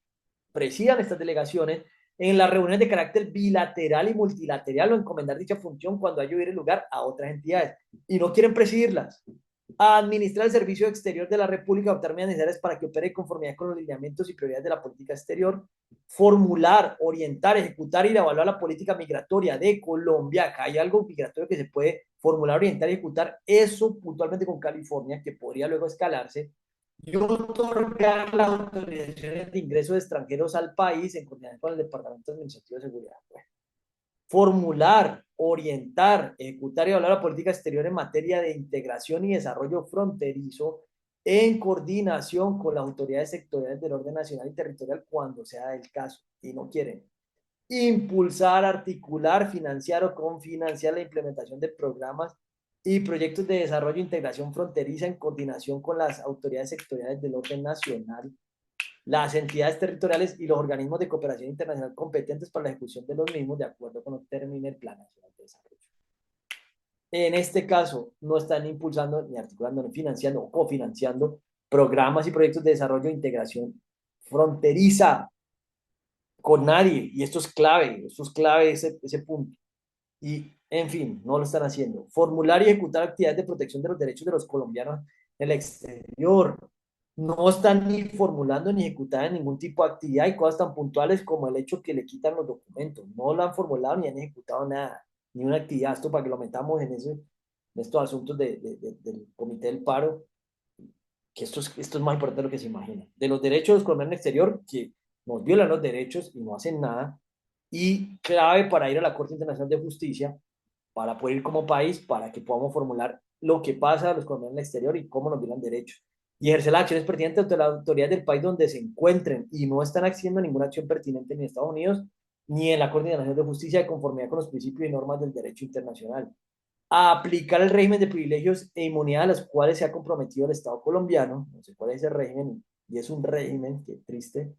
presidan estas delegaciones en las reuniones de carácter bilateral y multilateral o encomendar dicha función cuando haya el lugar a otras entidades y no quieren presidirlas. A administrar el servicio exterior de la República, adoptar medidas necesarias para que opere en conformidad con los lineamientos y prioridades de la política exterior, formular, orientar, ejecutar y evaluar la política migratoria de Colombia. Acá hay algo migratorio que se puede formular, orientar y ejecutar, eso puntualmente con California, que podría luego escalarse, y otorgar las autorizaciones de ingreso de extranjeros al país en coordinación con el Departamento Administrativo de Seguridad. Bueno, formular, orientar, ejecutar y evaluar la política exterior en materia de integración y desarrollo fronterizo en coordinación con las autoridades sectoriales del orden nacional y territorial cuando sea el caso, y no quieren. Impulsar, articular, financiar o confinanciar la implementación de programas y proyectos de desarrollo e integración fronteriza en coordinación con las autoridades sectoriales del orden nacional, las entidades territoriales y los organismos de cooperación internacional competentes para la ejecución de los mismos de acuerdo con lo que termine el Plan Nacional de Desarrollo. En este caso, no están impulsando, ni articulando, ni financiando o cofinanciando programas y proyectos de desarrollo e integración fronteriza con nadie. Y esto es clave ese punto. Y, en fin, no lo están haciendo. Formular y ejecutar actividades de protección de los derechos de los colombianos en el exterior. No están ni formulando ni ejecutando ningún tipo de actividad y cosas tan puntuales como el hecho que le quitan los documentos. No lo han formulado ni han ejecutado nada, ni una actividad. Esto para que lo metamos en estos asuntos del Comité del Paro, que esto es más importante de lo que se imagina. De los derechos de los colombianos en el exterior, que nos violan los derechos y no hacen nada. Y clave para ir a la Corte Internacional de Justicia, para poder ir como país, para que podamos formular lo que pasa a los colombianos en el exterior y cómo nos violan derechos. Y ejercer las acciones pertinentes ante las autoridades del país donde se encuentren y no están haciendo ninguna acción pertinente ni en Estados Unidos ni en la Corte Internacional de Justicia de conformidad con los principios y normas del derecho internacional. A aplicar el régimen de privilegios e inmunidad a los cuales se ha comprometido el Estado colombiano, no sé cuál es ese régimen, y es un régimen, que triste,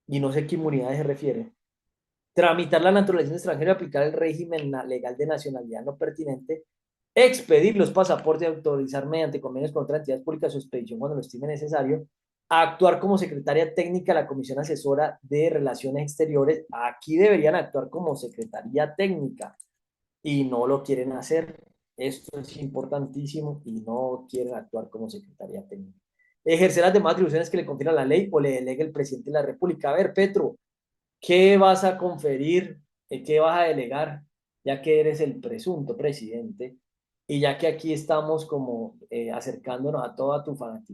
y no sé qué inmunidad se refiere, tramitar la naturalización extranjera y aplicar el régimen legal de nacionalidad no pertinente, expedir los pasaportes y autorizar mediante convenios con otras entidades públicas su expedición cuando lo estime necesario, actuar como secretaria técnica de la Comisión Asesora de Relaciones Exteriores. Aquí deberían actuar como secretaría técnica y no lo quieren hacer. Esto es importantísimo y no quieren actuar como secretaría técnica. Ejercer las demás atribuciones que le confiera la ley o le delegue el presidente de la República. A ver, Petro, ¿qué vas a conferir? ¿Qué vas a delegar? Ya que eres el presunto presidente y ya que aquí estamos como acercándonos a toda tu fanaticada